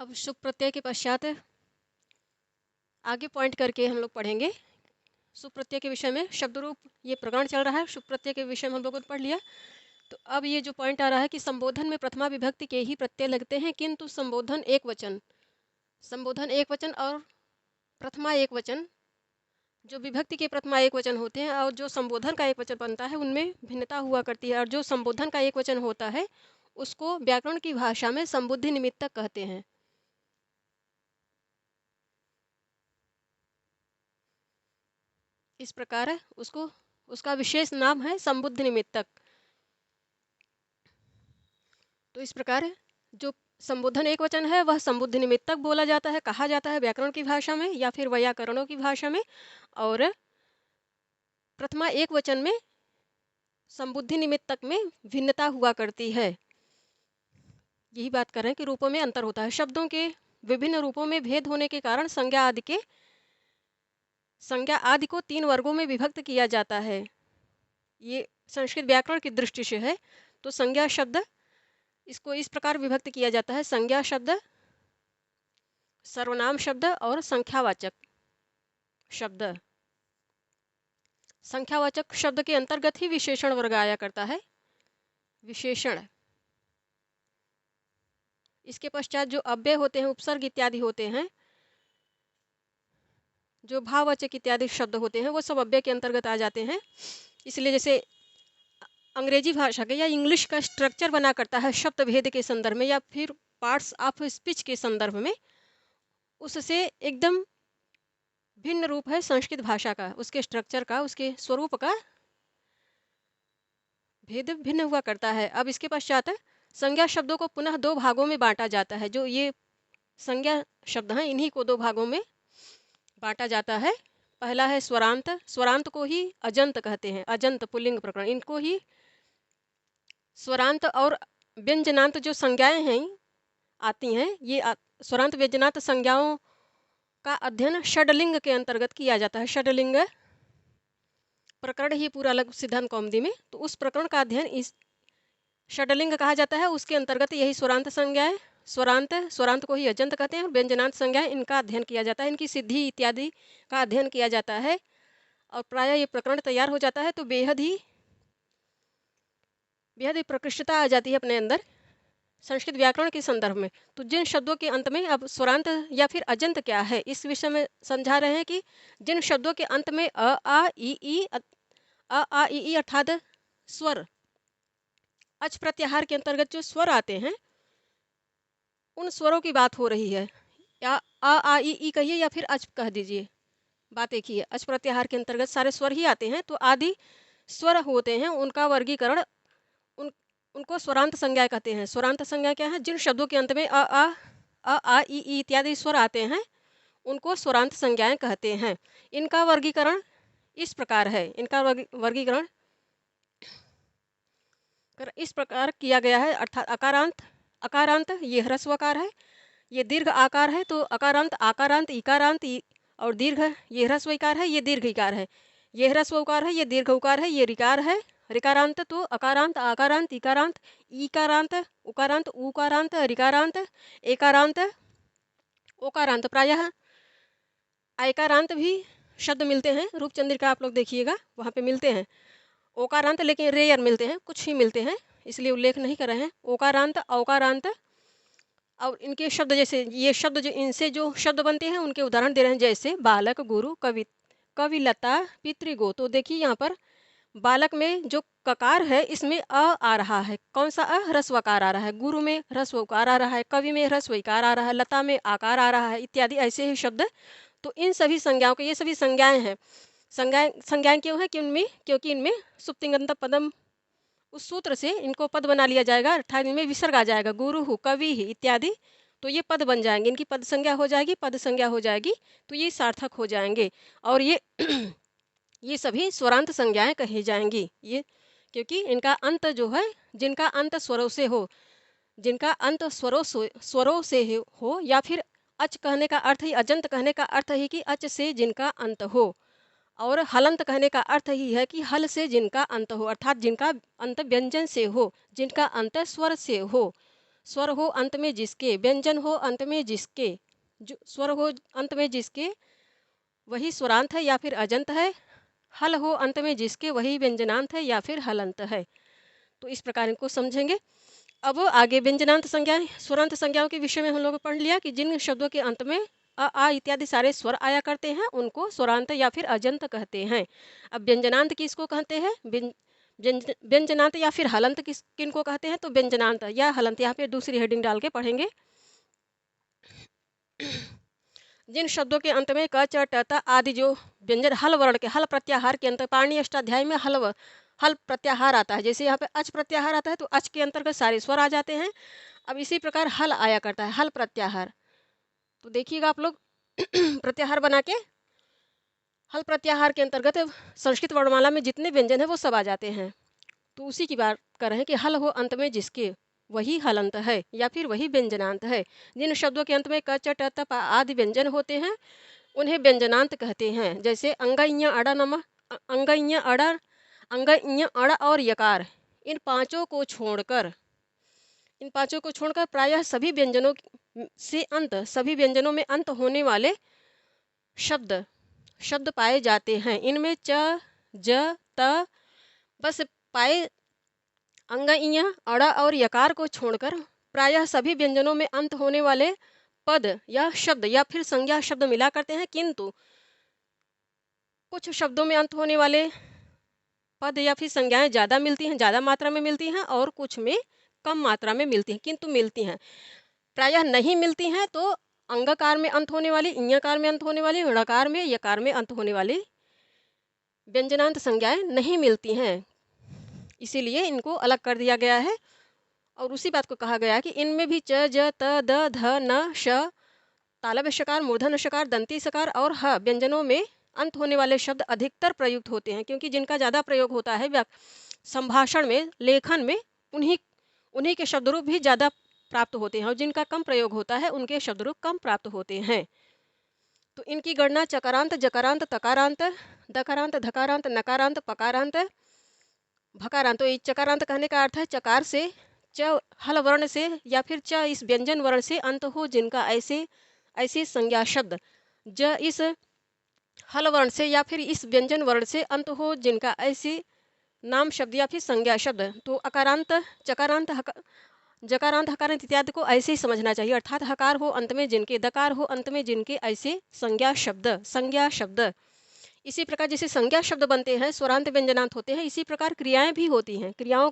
अब शुभ प्रत्यय के पश्चात आगे पॉइंट करके हम लोग पढ़ेंगे। शुभ प्रत्यय के विषय में शब्द रूप ये प्रकरण चल रहा है। शुभ प्रत्यय के विषय में हम लोगों ने पढ़ लिया। तो अब ये जो पॉइंट आ रहा है कि संबोधन में प्रथमा विभक्ति के ही प्रत्यय लगते हैं, किंतु संबोधन एक वचन और प्रथमा एक वचन, जो विभक्ति के प्रथमा एक वचन होते हैं और जो संबोधन का एक वचन बनता है, उनमें भिन्नता हुआ करती है। और जो संबोधन का एक वचन होता है उसको व्याकरण की भाषा में संबुद्धि निमित्तक कहते हैं। इस प्रकार है उसको उसका विशेष नाम है संबुद्धि निमित्तक। तो इस प्रकार है जो संबोधन एक वचन है वह संबुद्धि निमित्तक बोला जाता है, कहा जाता है व्याकरण की भाषा में या फिर वैयाकरणों की भाषा में। और प्रथमा एक वचन में संबुद्धि निमित्तक में भिन्नता हुआ करती है। यही बात कर रहे हैं कि रूपों में अंतर होता है। शब्दों के विभिन्न रूपों में भेद होने के कारण संज्ञा आदि को 3 वर्गों में विभक्त किया जाता है। ये संस्कृत व्याकरण की दृष्टि से है। तो संज्ञा शब्द इसको इस प्रकार विभक्त किया जाता है: संज्ञा शब्द, सर्वनाम शब्द और संख्यावाचक शब्द। संख्यावाचक शब्द के अंतर्गत ही विशेषण वर्ग आया करता है। विशेषण, इसके पश्चात जो अव्यय होते हैं, उपसर्ग इत्यादि होते हैं, जो भाववाचक इत्यादि शब्द होते हैं, वो सब अव्यय के अंतर्गत आ जाते हैं। इसलिए जैसे अंग्रेजी भाषा के या इंग्लिश का स्ट्रक्चर बना करता है शब्द भेद के संदर्भ में या फिर पार्ट्स ऑफ स्पीच के संदर्भ में, उससे एकदम भिन्न रूप है संस्कृत भाषा का। उसके स्ट्रक्चर का, उसके स्वरूप का भेद भिन्न हुआ करता है। अब इसके पश्चात संज्ञा शब्दों को पुनः 2 भागों में बांटा जाता है। जो ये संज्ञा शब्द हैं इन्हीं को 2 भागों में बांटा जाता है। पहला है स्वरांत। स्वरांत को ही अजंत कहते हैं। अजंत पुल्लिंग प्रकरण, इनको ही स्वरांत। और व्यंजनांत जो संज्ञाएं हैं आती हैं, ये स्वरांत व्यंजनांत संज्ञाओं का अध्ययन षडलिंग के अंतर्गत किया जाता है। षडलिंग प्रकरण ही पूरा अलग सिद्धांत कौमुदी में, तो उस प्रकरण का अध्ययन इस षडलिंग कहा जाता है। उसके अंतर्गत यही स्वरांत संज्ञाएं, स्वरांत को ही अजंत कहते हैं, और व्यंजनांत संज्ञाएं, इनका अध्ययन किया जाता है। इनकी सिद्धि इत्यादि का अध्ययन किया जाता है। और प्रायः ये प्रकरण तैयार हो जाता है तो बेहद ही प्रकृष्टता आ जाती है अपने अंदर संस्कृत व्याकरण के संदर्भ में। तो जिन शब्दों के अंत में, अब स्वरांत या फिर अजंत क्या है इस विषय में समझा रहे हैं कि जिन शब्दों के अंत में अ आ ई ई अर्थात स्वर, अच प्रत्याहार के अंतर्गत जो स्वर आते हैं, उन स्वरों की बात हो रही है। या आ ई कहिए या फिर अच कह दीजिए, बात एक ही है। अच प्रत्याहार के अंतर्गत सारे स्वर ही आते हैं। तो आदि स्वर होते हैं, उनका वर्गीकरण उनको स्वरांत संज्ञा कहते हैं। स्वरांत संज्ञा क्या है? जिन शब्दों के अंत में आ ई इत्यादि स्वर आते हैं उनको स्वरांत संज्ञाएं कहते हैं। इनका वर्गीकरण इस प्रकार है। इनका वर्गीकरण इस प्रकार किया गया है। अर्थात अकारांत ये ह्रस्वकार है, ये दीर्घ आकार है। तो अकारांत, आकारांत, इकारांत और दीर्घ ये ह्रस्व इकार है, ये दीर्घ इकार है। ये ह्रस्व उकार है, ये दीर्घ उकार है, ये रिकार है। रिकारांत तो अकारांत, आकारांत, इकारांत, ईकारांत, उकारांत, उकारांत, रिकारांत, एकारांत, ओकारांत। प्रायः आयकारांत भी शब्द मिलते हैं। रूपचंद्रिका आप लोग देखिएगा, वहाँ पे मिलते हैं ओकारांत, लेकिन रेयर मिलते हैं, कुछ ही मिलते हैं, इसलिए उल्लेख नहीं कर रहे हैं। ओकारांत, औकारांत। और इनके शब्द, जैसे ये शब्द जो इनसे जो शब्द बनते हैं उनके उदाहरण दे रहे हैं, जैसे बालक, गुरु, कविलता, पितृगो। तो देखिए यहाँ पर बालक में जो ककार है इसमें अ आ रहा है। कौन सा अ? ह्रस्वकार आ रहा है। गुरु में ह्रस्व उकार आ रहा है, कवि में ह्रस्व इकार आ रहा है, लता में आकार आ रहा है, इत्यादि ऐसे ही शब्द। तो इन सभी संज्ञाओं के, ये सभी संज्ञाएं हैं। संज्ञाएं क्यों है? क्योंकि इनमें सुप्तिंगंत पदम, उस सूत्र से इनको पद बना लिया जाएगा, अर्थात इनमें विसर्ग आ जाएगा। गुरु हु, कवि ही इत्यादि, तो ये पद बन जाएंगे। इनकी पद संज्ञा हो जाएगी, पद संज्ञा हो जाएगी, तो ये सार्थक हो जाएंगे। और ये ये सभी स्वरांत संज्ञाएं कही जाएंगी। ये क्योंकि इनका अंत जो है, जिनका अंत स्वरों से हो, जिनका अंत स्वरों से हो, या फिर अच कहने का अर्थ ही, अजंत कहने का अर्थ ही कि अच से जिनका अंत हो, और हलंत कहने का अर्थ ही है कि हल से जिनका अंत हो, अर्थात जिनका अंत व्यंजन से हो, जिनका अंत स्वर से हो। स्वर हो अंत में जिसके, व्यंजन हो अंत में जिसके, जो स्वर हो अंत में जिसके वही स्वरांत है या फिर अजंत है। हल हो अंत में जिसके वही व्यंजनांत है या फिर हलंत है। तो इस प्रकार इनको समझेंगे। अब आगे व्यंजनांत संज्ञाएं, स्वरांत संज्ञाओं के विषय में हम लोग पढ़ लिया कि जिन शब्दों के अंत में अ आ इत्यादि सारे स्वर आया करते हैं उनको स्वरांत या फिर अजंत कहते हैं। अब व्यंजनांत किसको कहते हैं, व्यंजनांत या फिर हलंत किनको कहते हैं, तो व्यंजनांत या हलंत यहाँ पे दूसरी हेडिंग डाल के पढ़ेंगे। जिन शब्दों के अंत में क च ट त आदि जो व्यंजन हल वर्ण के, हल प्रत्याहार के अंतर, पाणिनि अष्टाध्याय में हल प्रत्याहार आता है। जैसे यहाँ पे अच प्रत्याहार आता है तो अच के अंतर्गत सारे स्वर आ जाते हैं। अब इसी प्रकार हल आया करता है, हल प्रत्याहार। तो देखिएगा आप लोग प्रत्याहार बना के, हल प्रत्याहार के अंतर्गत संस्कृत वर्णमाला में जितने व्यंजन है वो सब आ जाते हैं। तो उसी की बात कर रहे हैं कि हल हो अंत में जिसके वही हलंत है या फिर वही व्यंजनांत है। जिन शब्दों के अंत में क च ट त प आदि व्यंजन होते हैं उन्हें व्यंजनांत कहते हैं। जैसे अंग ञ अड़ा नम, अंग ञ अड़ा, अंग ञ अड़ और यकार, इन पांचों को छोड़कर प्रायः सभी व्यंजनों से अंत, सभी व्यंजनों में अंत होने वाले शब्द पाए जाते हैं। इनमें च ज त बस पाए अंग ञ अड़ा और यकार को छोड़कर प्रायः सभी व्यंजनों में अंत होने वाले पद या शब्द या फिर संज्ञा शब्द मिला करते हैं, किंतु कुछ शब्दों में अंत होने वाले पद या फिर संज्ञाएं ज़्यादा मिलती हैं, ज़्यादा मात्रा में मिलती हैं, और कुछ में कम मात्रा में मिलती हैं, किंतु मिलती हैं। प्रायः नहीं मिलती हैं तो अंगकार में अंत होने वाली, इञकार में अंत होने वाली, णकार में, यकार में अंत होने वाली व्यंजनांत संज्ञाएं नहीं मिलती हैं, इसीलिए इनको अलग कर दिया गया है। और उसी बात को कहा गया है कि इनमें भी च ज त द ध न श, तालव्य शकार, मूर्धन्य शकार, दंती शकार और ह व्यंजनों में अंत होने वाले शब्द अधिकतर प्रयुक्त होते हैं, क्योंकि जिनका ज़्यादा प्रयोग होता है संभाषण में, लेखन में, उन्हीं के शब्दरूप भी ज़्यादा प्राप्त होते हैं, और जिनका कम प्रयोग होता है उनके शब्दरूप कम प्राप्त होते हैं। तो इनकी गणना चकारांत, जकारांत, तकारांत, दकारांत, धकारांत, नकारांत, पकारांत, भकारांत। तो चकारांत कहने का अर्थ है चकार से, च हल वर्ण से या फिर च इस व्यंजन वर्ण से अंत हो जिनका ऐसे संज्ञा शब्द, ज इस हल वर्ण से या फिर इस व्यंजन वर्ण से अंत हो जिनका ऐसे नाम शब्द या फिर संज्ञा शब्द। तो अकारांत, चकारांत, जकारांत, हकारांत इत्यादि को ऐसे ही समझना चाहिए, अर्थात हकार हो अंत में जिनके, दकार हो अंत में जिनके ऐसे संज्ञा शब्द। इसी प्रकार जैसे संज्ञा शब्द बनते हैं, स्वरांत व्यंजनांत होते हैं, इसी प्रकार क्रियाएं भी होती हैं। क्रियाओं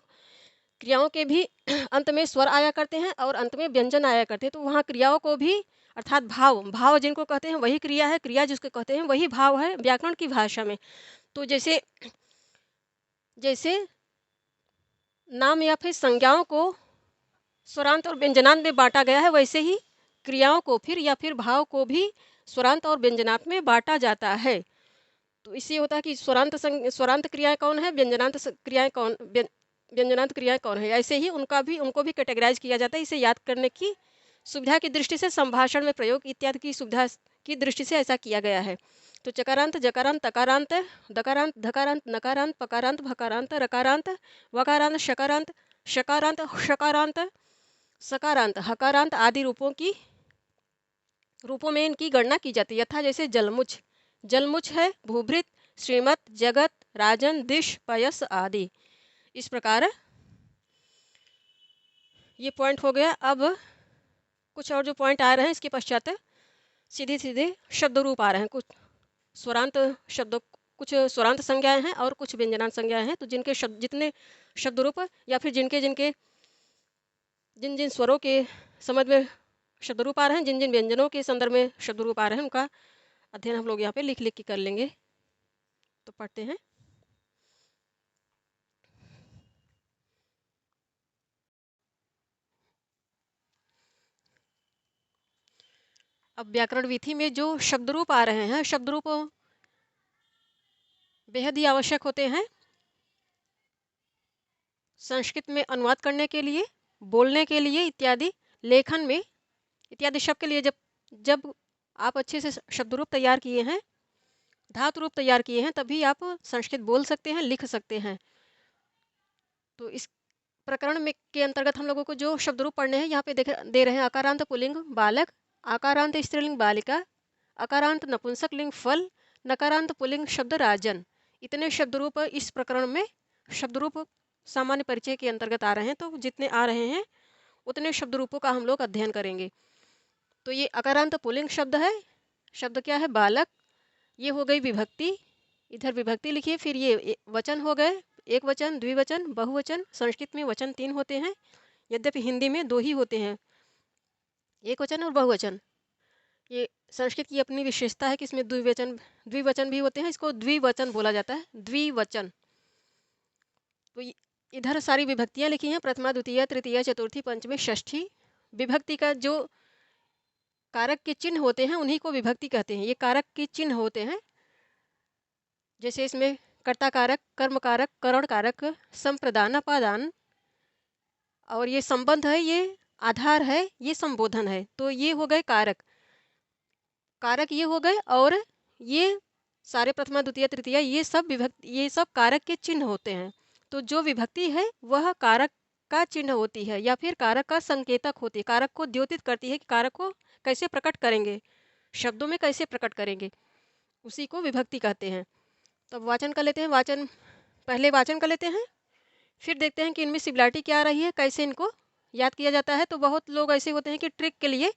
के भी अंत में स्वर आया करते हैं और अंत में व्यंजन आया करते हैं। तो वहाँ क्रियाओं को भी, अर्थात भाव जिनको कहते हैं वही क्रिया है, क्रिया जिसको कहते हैं वही भाव है व्याकरण की भाषा में। तो जैसे नाम या फिर संज्ञाओं को स्वरांत और व्यंजनांत में बांटा गया है, वैसे ही क्रियाओं को फिर या फिर भाव को भी स्वरांत और व्यंजनांत में बांटा जाता है। तो इससे होता है कि स्वरांत क्रियाएं कौन है, व्यंजनांत क्रियाएं कौन है, ऐसे ही उनको भी कैटेगराइज किया जाता है। इसे याद करने की सुविधा की दृष्टि से, संभाषण में प्रयोग इत्यादि की सुविधा की दृष्टि से ऐसा किया गया है। तो चकारांत, जकारांत, तकारांत, दकारांत, धकारांत, नकारांत, पकारांत, भकारांत, रकारांत, वकारांत, शकारांत, शकारांत, सकारांत, हकारांत आदि रूपों में इनकी गणना की जाती है। यथा जैसे जलमुच है, भूभृत, श्रीमत, जगत, राजन, दिश, पयस आदि। इस प्रकार ये पॉइंट हो गया। अब कुछ और जो पॉइंट आ रहे हैं इसके पश्चात सीधे शब्द रूप आ रहे हैं। कुछ स्वरांत संज्ञाएं हैं और कुछ व्यंजनांत संज्ञाएं हैं। तो जितने शब्द रूप या फिर जिन स्वरों के संबंध में शब्द रूप आ रहे हैं, जिन व्यंजनों के संदर्भ में शब्द रूप आ रहे हैं, उनका अध्ययन हम लोग यहाँ पे लिख के कर लेंगे। तो पढ़ते हैं। अब व्याकरण विधि में जो शब्द रूप आ रहे हैं, शब्द रूप बेहद ही आवश्यक होते हैं संस्कृत में अनुवाद करने के लिए, बोलने के लिए इत्यादि, लेखन में इत्यादि शब्द के लिए। जब आप अच्छे से शब्द रूप तैयार किए हैं, धातु रूप तैयार किए हैं, तभी आप संस्कृत बोल सकते हैं, लिख सकते हैं। तो इस प्रकरण में के अंतर्गत हम लोगों को जो शब्द रूप पढ़ने हैं, यहाँ पे दे रहे हैं अकारांत पुल्लिंग बालक, आकारांत स्त्रीलिंग बालिका, अकारांत नपुंसक लिंग फल, नकारांत पुल्लिंग शब्द राजन। इतने शब्द रूप इस प्रकरण में शब्द रूप सामान्य परिचय के अंतर्गत आ रहे हैं। तो जितने आ रहे हैं उतने शब्द रूपों का हम लोग अध्ययन करेंगे। तो ये अकारांत पुल्लिंग शब्द है। शब्द क्या है? बालक। ये हो गई विभक्ति, इधर विभक्ति लिखिए। फिर ये वचन हो गए, एक वचन, द्विवचन, बहुवचन। संस्कृत में वचन 3 होते हैं, यद्यपि हिंदी में 2 ही होते हैं, एक वचन और बहुवचन। ये संस्कृत की अपनी विशेषता है कि इसमें द्विवचन भी होते हैं। इसको द्विवचन बोला जाता है, द्विवचन। तो इधर सारी विभक्तियाँ लिखी हैं, प्रथमा, द्वितीय, तृतीय, चतुर्थी, पंचमी, षष्ठी। विभक्ति का जो कारक के चिन्ह होते हैं उन्हीं को विभक्ति कहते हैं। ये कारक के चिन्ह होते हैं, जैसे इसमें कर्ता कारक, कर्म कारक, करण कारक, संप्रदान, अपादान, और ये संबंध है, ये आधार है, ये संबोधन है। तो ये हो गए कारक। कारक ये हो गए, और ये सारे प्रथमा, द्वितीय, तृतीय, ये सब कारक के चिन्ह होते हैं। तो जो विभक्ति है वह कारक का चिन्ह होती है, या फिर कारक का संकेतक होती है, कारक को द्योतित करती है कि कारक को कैसे प्रकट करेंगे, शब्दों में कैसे प्रकट करेंगे, उसी को विभक्ति कहते हैं। तो वाचन कर लेते हैं। पहले वाचन कर लेते हैं, फिर देखते हैं कि इनमें सिमिलरिटी क्या आ रही है, कैसे इनको याद किया जाता है। तो बहुत लोग ऐसे होते हैं कि ट्रिक के लिए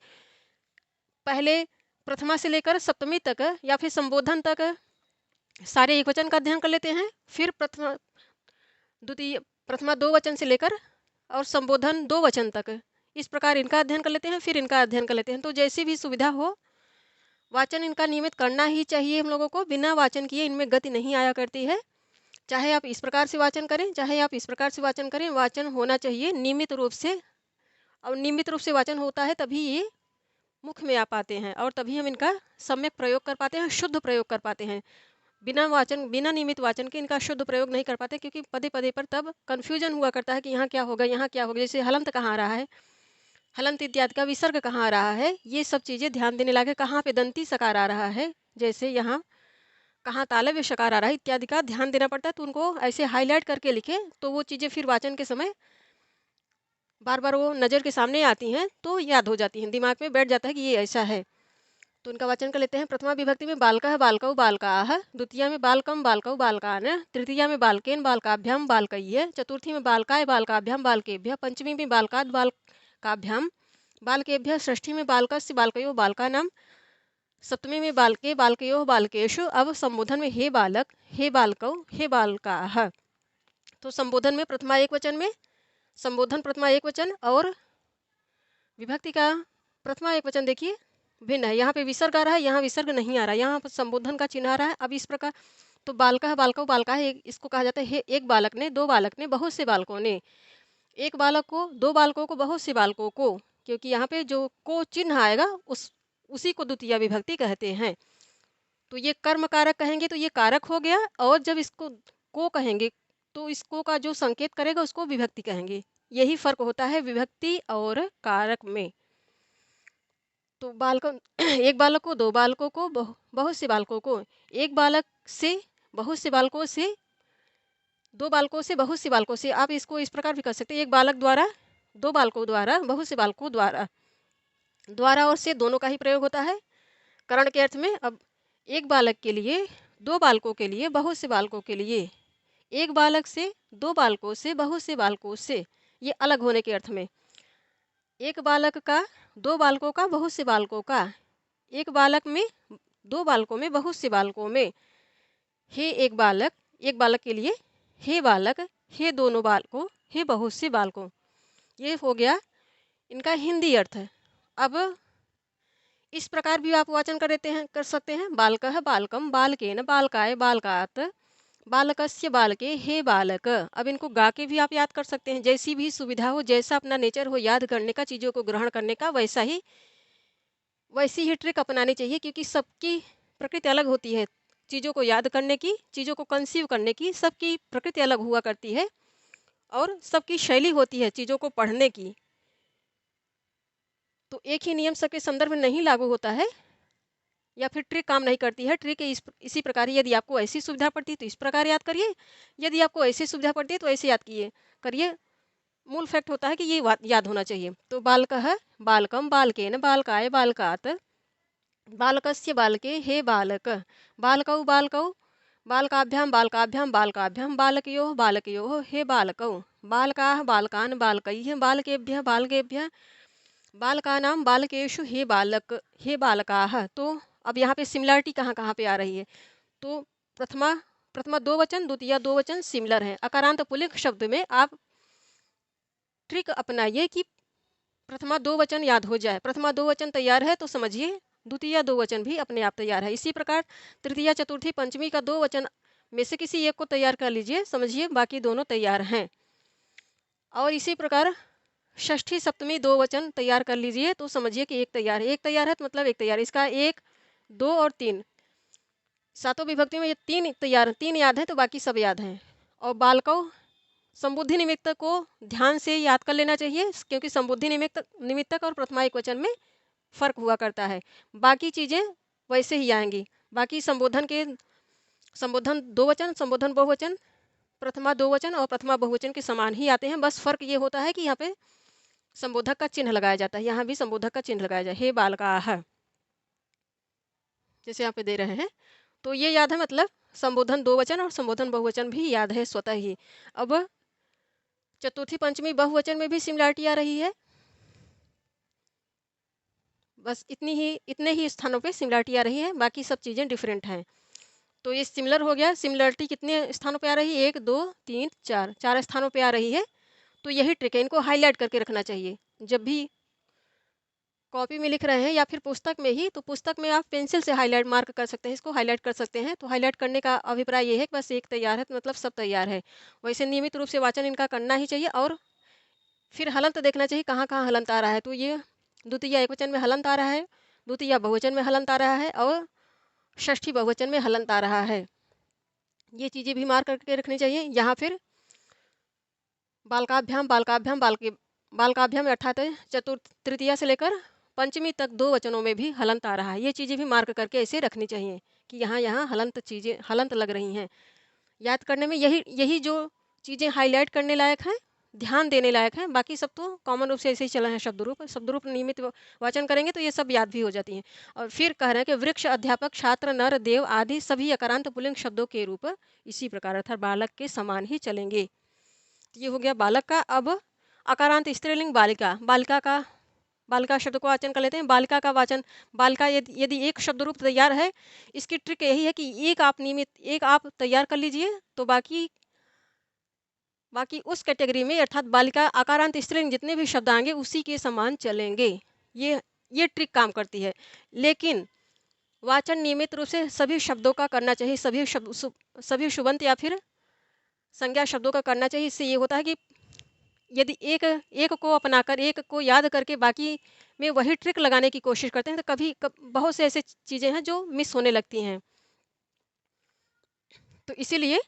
पहले प्रथमा से लेकर सप्तमी तक या फिर संबोधन तक सारे एक वचन का अध्ययन कर लेते हैं, फिर प्रथमा 2 वचन से लेकर और संबोधन 2 वचन तक, इस प्रकार इनका अध्ययन कर लेते हैं, फिर इनका अध्ययन कर लेते हैं। तो जैसी भी सुविधा हो, वाचन इनका नियमित करना ही चाहिए हम लोगों को। बिना वाचन किए इनमें गति नहीं आया करती है। चाहे आप इस प्रकार से वाचन करें, चाहे आप इस प्रकार से वाचन करें, वाचन होना चाहिए नियमित रूप से। और नियमित रूप से वाचन होता है तभी ये मुख में आ पाते हैं, और तभी हम इनका सम्यक प्रयोग कर पाते हैं, शुद्ध प्रयोग कर पाते हैं। बिना नियमित वाचन के इनका शुद्ध प्रयोग नहीं कर पाते, क्योंकि पदे पदे पर तब कन्फ्यूजन हुआ करता है कि यहाँ क्या होगा, यहाँ क्या होगा। जैसे हलंत कहाँ आ रहा है, हलंत इत्यादि का विसर्ग कहाँ आ रहा है, ये सब चीज़ें ध्यान देने लागे। कहाँ पे दंती सकार आ रहा है, जैसे यहाँ कहाँ तालव्य शकार आ रहा है, इत्यादि का ध्यान देना पड़ता है। तो उनको ऐसे हाईलाइट करके लिखे, तो वो चीज़ें फिर वाचन के समय बार बार वो नज़र के सामने आती हैं, तो याद हो जाती हैं, दिमाग में बैठ जाता है कि ये ऐसा है। तो उनका वाचन कर लेते हैं। प्रथमा विभक्ति में बालकः बालकौ बालकाः, द्वितीया में बालकम बालकौ बालकान्, तृतीया में बालकेन बालकाभ्याम बालकय्य, चतुर्थी में बालकाय बालकाभ्याम बालकेभ्यः, पंचमी में बालकाद् बालकाभ्याम बालकेभ्यः, षष्ठी में बालकस्य बालकयोः बालकानां, सप्तमी में बालके बालकयोः बालकेषु। अब संबोधन में हे बालक, हे बालकौ, हे बालकाः। तो संबोधन में प्रथमा एक वचन में संबोधन प्रथमा एक वचन, और विभक्ति का प्रथमा एक वचन देखिए भिन्न है। यहाँ पे विसर्ग आ रहा है, यहाँ विसर्ग नहीं आ रहा है, यहाँ पर संबोधन का चिन्ह आ रहा है। अब इस प्रकार तो बालका बालका बालका है, इसको कहा जाता है एक बालक ने, दो बालक ने, बहुत से बालकों ने। एक बालक को, दो बालकों को, बहुत से बालकों को, क्योंकि यहाँ पे जो को चिन्ह आएगा उसी को द्वितीय विभक्ति कहते हैं। तो ये कर्म कारक कहेंगे तो ये कारक हो गया, और जब इसको को कहेंगे तो इसको का जो संकेत करेगा उसको विभक्ति कहेंगे। यही फर्क होता है विभक्ति और कारक में। तो बालकों एक बालक को, दो बालकों को, बहुत से बालकों को, एक बालक से, बहुत से बालकों से, दो बालकों से, बहुत से बालकों से। आप इसको इस प्रकार भी कर सकते हैं, एक बालक द्वारा, दो बालकों द्वारा, बहुत से बालकों द्वारा। द्वारा और से दोनों का ही प्रयोग होता है करण के अर्थ में। अब एक बालक के लिए, दो बालकों के लिए, बहुत से बालकों के लिए, एक बालक से, दो बालकों से, बहुत से बालकों से, ये अलग होने के अर्थ में। एक बालक का, दो बालकों का, बहुत से बालकों का, एक बालक में, दो बालकों में, बहुत से बालकों में। हे एक बालक के लिए, हे बालक, हे दोनों बालकों, हे बहुत से बालकों। ये हो गया इनका हिंदी अर्थ। अब इस प्रकार भी आप वाचन कर सकते हैं। बालकः बालकम बालकेन बालकाय बालकात् बालकस्य बालके हे बालक। अब इनको गा के भी आप याद कर सकते हैं, जैसी भी सुविधा हो, जैसा अपना नेचर हो याद करने का, चीज़ों को ग्रहण करने का, वैसी ही ट्रिक अपनानी चाहिए, क्योंकि सबकी प्रकृति अलग होती है। चीज़ों को याद करने की, चीज़ों को कंसीव करने की, सबकी प्रकृति अलग हुआ करती है, और सबकी शैली होती है चीज़ों को पढ़ने की। तो एक ही नियम सबके संदर्भ में नहीं लागू होता है, या फिर ट्रिक काम नहीं करती है। ट्रिक इसी प्रकार, यदि आपको ऐसी सुविधा पड़ती है तो इस प्रकार याद करिए, यदि आपको ऐसी सुविधा पड़ती है तो ऐसे याद करिए। मूल फैक्ट होता है कि ये याद होना चाहिए। तो बालकः बालकम बालकेन बालकाय बालकात् बालकस्य बालके हे बालक बालकौ बालकौ बालकाभ्यां बालकाभ्यां बालकाभ्यां बालकयोः बालकयोः हे बालकौ बालकाः बालकान् बालकैः बालकेभ्यः बालकेभ्यः बालकानां बालकेषु हे बालक हे बालकाः। तो अब यहाँ पे सिमिलरिटी कहाँ कहाँ पे आ रही है? तो प्रथमा प्रथमा दो वचन, द्वितीय दो वचन सिमिलर हैं। अकारांत पुल्लिंग शब्द में आप ट्रिक अपनाइए कि प्रथमा दो वचन याद हो जाए। प्रथमा दो वचन तैयार है तो समझिए द्वितीय दो वचन भी अपने आप तैयार है। इसी प्रकार तृतीया चतुर्थी पंचमी का दो वचन में से किसी एक को तैयार कर लीजिए, समझिए बाकी दोनों तैयार हैं। और इसी प्रकार षष्ठी सप्तमी दो वचन तैयार कर लीजिए तो समझिए कि एक तैयार है। एक तैयार है तो मतलब एक तैयार, इसका एक, दो और तीन, सातों विभक्ति में ये तीन तैयार, तीन याद है तो बाकी सब याद हैं। और बालकौ संबुद्धि निमित्तक को ध्यान से याद कर लेना चाहिए, क्योंकि संबुद्धि निमित्तक और प्रथमा एकवचन में फर्क हुआ करता है। बाकी चीज़ें वैसे ही आएंगी। बाकी संबोधन दो वचन, संबोधन बहुवचन, प्रथमा दो वचन और प्रथमा बहुवचन के समान ही आते हैं। बस फर्क ये होता है कि यहाँ पे संबोधक का चिन्ह लगाया जाता है, यहाँ भी संबोधक का चिन्ह लगाया जाए। हे बालकाः जैसे यहाँ पे दे रहे हैं, तो ये याद है, मतलब संबोधन दो वचन और संबोधन बहुवचन भी याद है स्वतः ही। अब चतुर्थी पंचमी बहुवचन में भी सिमिलरिटी आ रही है। बस इतने ही स्थानों पे सिमिलरिटी आ रही है, बाकी सब चीज़ें डिफरेंट हैं। तो ये सिमिलर हो गया। सिमिलरिटी कितने स्थानों पे आ रही है? एक, दो, तीन, चार, चार स्थानों पे आ रही है। तो यही ट्रिक है, इनको हाईलाइट करके रखना चाहिए। जब भी कॉपी में लिख रहे हैं या फिर पुस्तक में ही, तो पुस्तक में आप पेंसिल से हाईलाइट मार्क कर सकते हैं, इसको हाईलाइट कर सकते हैं। तो हाईलाइट करने का अभिप्राय ये है कि बस एक तैयार है तो मतलब सब तैयार है। वैसे नियमित रूप से वाचन इनका करना ही चाहिए। और फिर हलंत देखना चाहिए कहाँ कहाँ हलंत आ रहा है। तो ये द्वितीय एकवचन में हलंत आ रहा है, द्वितीय बहुवचन में हलंत आ रहा है और षष्ठी बहुवचन में हलंत आ रहा है। ये चीज़ें भी मार्क करके रखनी चाहिए। यहाँ फिर बालकाभ्याम बालकाभ्याम बालकाभ्याम अर्थात चतुर्थ तृतीया से लेकर पंचमी तक दो वचनों में भी हलंत आ रहा है। ये चीज़ें भी मार्क करके ऐसे रखनी चाहिए कि यहाँ यहाँ हलंत चीज़ें हलंत लग रही हैं। याद करने में यही यही जो चीज़ें हाईलाइट करने लायक हैं, ध्यान देने लायक हैं। बाकी सब तो कॉमन रूप से ऐसे ही चला है। शब्द रूप नियमित वाचन करेंगे तो ये सब याद भी हो जाती हैं। और फिर कह रहे हैं कि वृक्ष, अध्यापक, छात्र, नर, देव आदि सभी अकारांत पुल्लिंग शब्दों के रूप इसी प्रकार अर्थात बालक के समान ही चलेंगे। ये हो गया बालक का। अब अकारांत स्त्रीलिंग बालिका, बालिका शब्द को वाचन कर लेते हैं। बालिका का वाचन, बालिका यदि एक शब्द रूप तैयार है, इसकी ट्रिक यही है कि एक आप तैयार कर लीजिए तो बाकी उस कैटेगरी में अर्थात बालिका आकारांत स्त्रीलिंग जितने भी शब्द आएंगे उसी के समान चलेंगे। ये ट्रिक काम करती है। लेकिन वाचन नियमित रूप से सभी शब्दों का करना चाहिए, सभी शुबंत या फिर संज्ञा शब्दों का करना चाहिए। इससे ये होता है कि यदि एक एक को अपनाकर, एक को याद करके बाकी में वही ट्रिक लगाने की कोशिश करते हैं तो बहुत से ऐसे चीज़ें हैं जो मिस होने लगती हैं। तो इसीलिए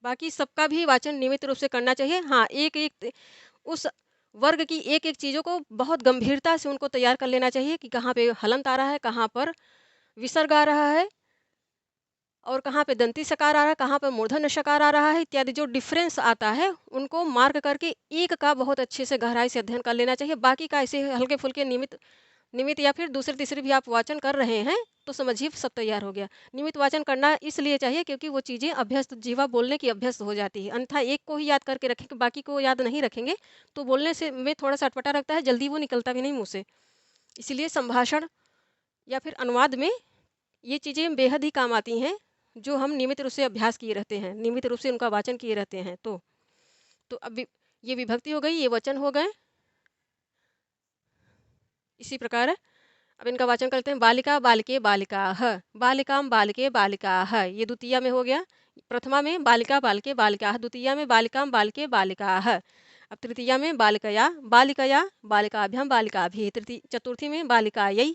बाकी सबका भी वाचन नियमित रूप से करना चाहिए। हाँ, एक एक उस वर्ग की एक एक चीज़ों को बहुत गंभीरता से उनको तैयार कर लेना चाहिए कि कहाँ पे हलंत आ रहा है, कहाँ पर विसर्ग आ रहा है और कहाँ पे दंती सकार आ रहा है, कहाँ पे मूर्धन्य शकार आ रहा है इत्यादि। जो डिफरेंस आता है उनको मार्क करके एक का बहुत अच्छे से गहराई से अध्ययन कर लेना चाहिए। बाकी का ऐसे हल्के फुल्के निमित्त या फिर दूसरे तीसरे भी आप वाचन कर रहे हैं तो समझिए सब तैयार हो गया। नियमित वाचन करना इसलिए चाहिए क्योंकि वो चीज़ें अभ्यस्त, जीवा बोलने की अभ्यस्त हो जाती है। अन्यथा एक को ही याद करके रखेंगे, बाकी को याद नहीं रखेंगे तो बोलने से में थोड़ा सा अटपटा लगता है, जल्दी वो निकलता भी नहीं मुँह से। इसीलिए संभाषण या फिर अनुवाद में ये चीज़ें बेहद ही काम आती हैं, जो हम नियमित रूप से अभ्यास किए रहते हैं, नियमित रूप से उनका वाचन किए रहते हैं। तो अब ये विभक्ति हो गई, ये वचन हो गए। इसी प्रकार अब इनका वाचन करते हैं। बालिका बालिके बालिकाः, बालिकां बालिके बालिकाः, ये द्वितीया में हो गया। प्रथमा में बालिका बालिके बालिकाः, द्वितीया में बालिकां बालिके बालिकाः। अब तृतीया में बालिकया बालिकाभ्यां बालिकाभिः, चतुर्थी में बालिकायै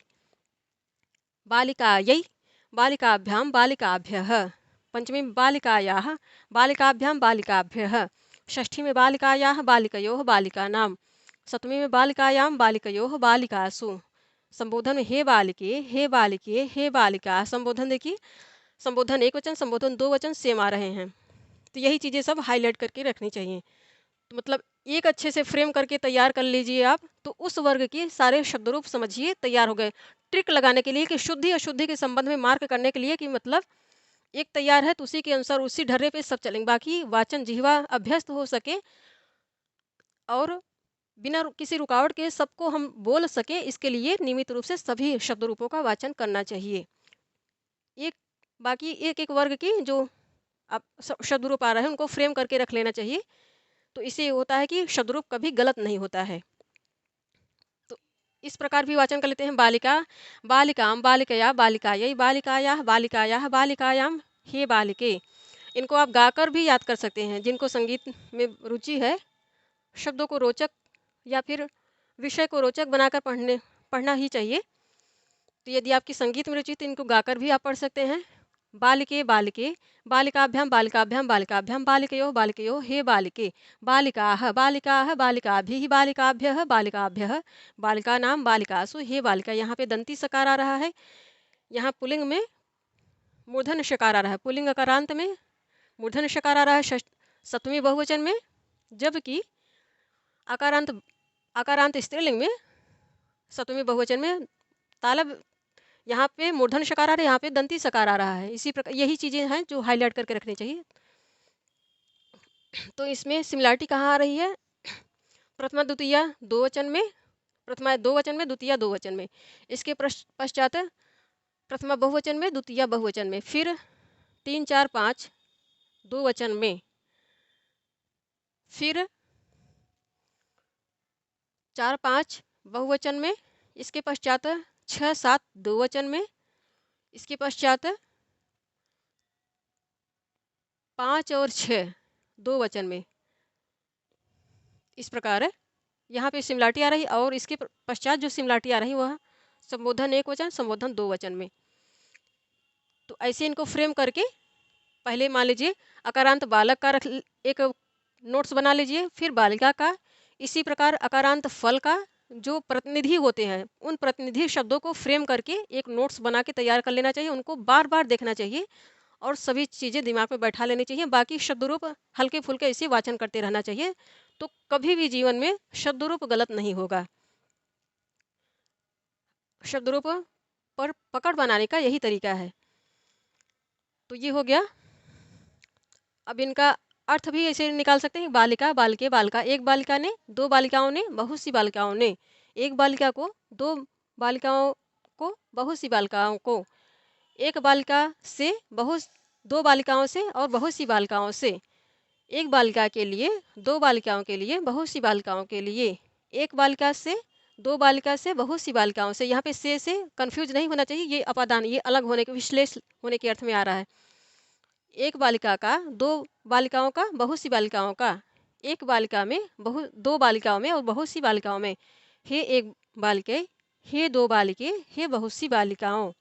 बालिकाभ्यां बालिकाभ्यः, पंचमी में बालिकायाः बालिकाभ्यां बालिकाभ्यः, षष्ठी में बालिकायाः बालिकयोः बालिकानां, सप्तमी में बालिकायां बालिकयोः बालिकासु। संबोधन में हे बालिके हे बालिके हे बालिका। संबोधन देखिए, संबोधन एक वचन, संबोधन दो वचन सेम आ रहे हैं। तो यही चीज़ें सब हाईलाइट करके रखनी चाहिए। तो मतलब एक अच्छे से फ्रेम करके तैयार कर लीजिए आप, तो उस वर्ग के सारे शब्द रूप समझिए तैयार हो गए। ट्रिक लगाने के लिए कि शुद्धि अशुद्धि के संबंध में मार्क करने के लिए कि मतलब एक तैयार है तो उसी के अनुसार उसी ढर्रे पे सब चलेंगे, बाकी वाचन जिह्वा अभ्यस्त हो सके और बिना किसी रुकावट के सबको हम बोल सके, इसके लिए नियमित रूप से सभी शब्द रूपों का वाचन करना चाहिए। एक बाकी एक एक वर्ग की जो आप शब्द रूप आ रहे हैं उनको फ्रेम करके रख लेना चाहिए, तो इससे होता है कि शब्द रूप कभी गलत नहीं होता है। तो इस प्रकार भी वाचन कर लेते हैं। बालिका, बालिकाम, बालिकया, बालिकायै, बालिकायाः, बालिकायाः, बालिकायाम, हे बालिके। इनको आप गाकर भी याद कर सकते हैं। जिनको संगीत में रुचि है, शब्दों को रोचक या फिर विषय को रोचक बनाकर पढ़ना ही चाहिए। तो यदि आपकी संगीत में रुचि तो इनको गाकर भी आप पढ़ सकते हैं। बालिके, बालिके, बालिकाभ्यां, बालिकाभ्यां, बालिकाभ्यां, बालिकयोः, बालिकयोः, हे बालिके। बालिकाः, बालिकाः, बालिकाभिः, बालिकाभ्यः, बालिकाभ्यः, बालिकानां, बालिकासु, हे बालिका। यहाँ पे दंती सकार आ रहा है। यहाँ पुल्लिंग में मूर्धन्य शकार आ रहा है, पुल्लिंग अकारांत में मूर्धन्य शकार आ रहा है सप्तमी बहुवचन में, जबकि आकारांत आकारांत स्त्रीलिंग में सप्तमी बहुवचन में तालब यहाँ पे मूर्धन्य शकार आ रहा है, यहाँ पे दंती सकार आ रहा है। इसी प्रकार यही चीज़ें हैं जो हाईलाइट करके रखनी चाहिए। तो इसमें सिमिलरिटी कहाँ आ रही है? प्रथमा द्वितीया दो वचन में, प्रथमा दो वचन में, द्वितीया दो वचन में। इसके पश्चात प्रथमा बहुवचन में, द्वितीया बहुवचन में, फिर 3, 4, 5 दो वचन में, फिर 4, 5 बहुवचन में, इसके पश्चात 6, 7 दो वचन में, इसके पश्चात 5 और 6 दो वचन में। इस प्रकार है यहाँ पे सिमिलरिटी आ रही, और इसके पश्चात जो सिमिलरिटी आ रही वह संबोधन एक वचन, संबोधन दो वचन में। तो ऐसे इनको फ्रेम करके पहले मान लीजिए अकारांत बालक का एक नोट्स बना लीजिए, फिर बालिका का। इसी प्रकार अकारांत फल का जो प्रतिनिधि होते हैं उन प्रतिनिधि शब्दों को फ्रेम करके एक नोट्स बना के तैयार कर लेना चाहिए। उनको बार बार देखना चाहिए और सभी चीज़ें दिमाग में बैठा लेनी चाहिए। बाकी शब्द रूप हल्के फुल्के ऐसे वाचन करते रहना चाहिए, तो कभी भी जीवन में शब्द रूप गलत नहीं होगा। शब्द रूप पर पकड़ बनाने का यही तरीका है। तो ये हो गया। अब इनका अर्थ भी ऐसे निकाल सकते हैं। बालिका, बालिके, बालिका। एक बालिका ने, दो बालिकाओं ने, बहुत सी बालिकाओं ने। एक बालिका को, दो बालिकाओं को, बहुत सी बालिकाओं को। एक बालिका से, बहुत दो बालिकाओं से और बहुत सी बालिकाओं से। एक बालिका के लिए, दो बालिकाओं के लिए, बहुत सी बालिकाओं के लिए। एक बालिका से, दो बालिका से, बहुत सी बालिकाओं से। यहाँ पे से कंफ्यूज नहीं होना चाहिए, ये अपादान, ये अलग होने के, विश्लेष होने के अर्थ में आ रहा है। एक बालिका का, दो बालिकाओं का, बहुत सी बालिकाओं का। एक बालिका में, दो बालिकाओं में और बहुत सी बालिकाओं में। हे एक बालिके, हे दो बालिके, हे बहुत सी बालिकाओं।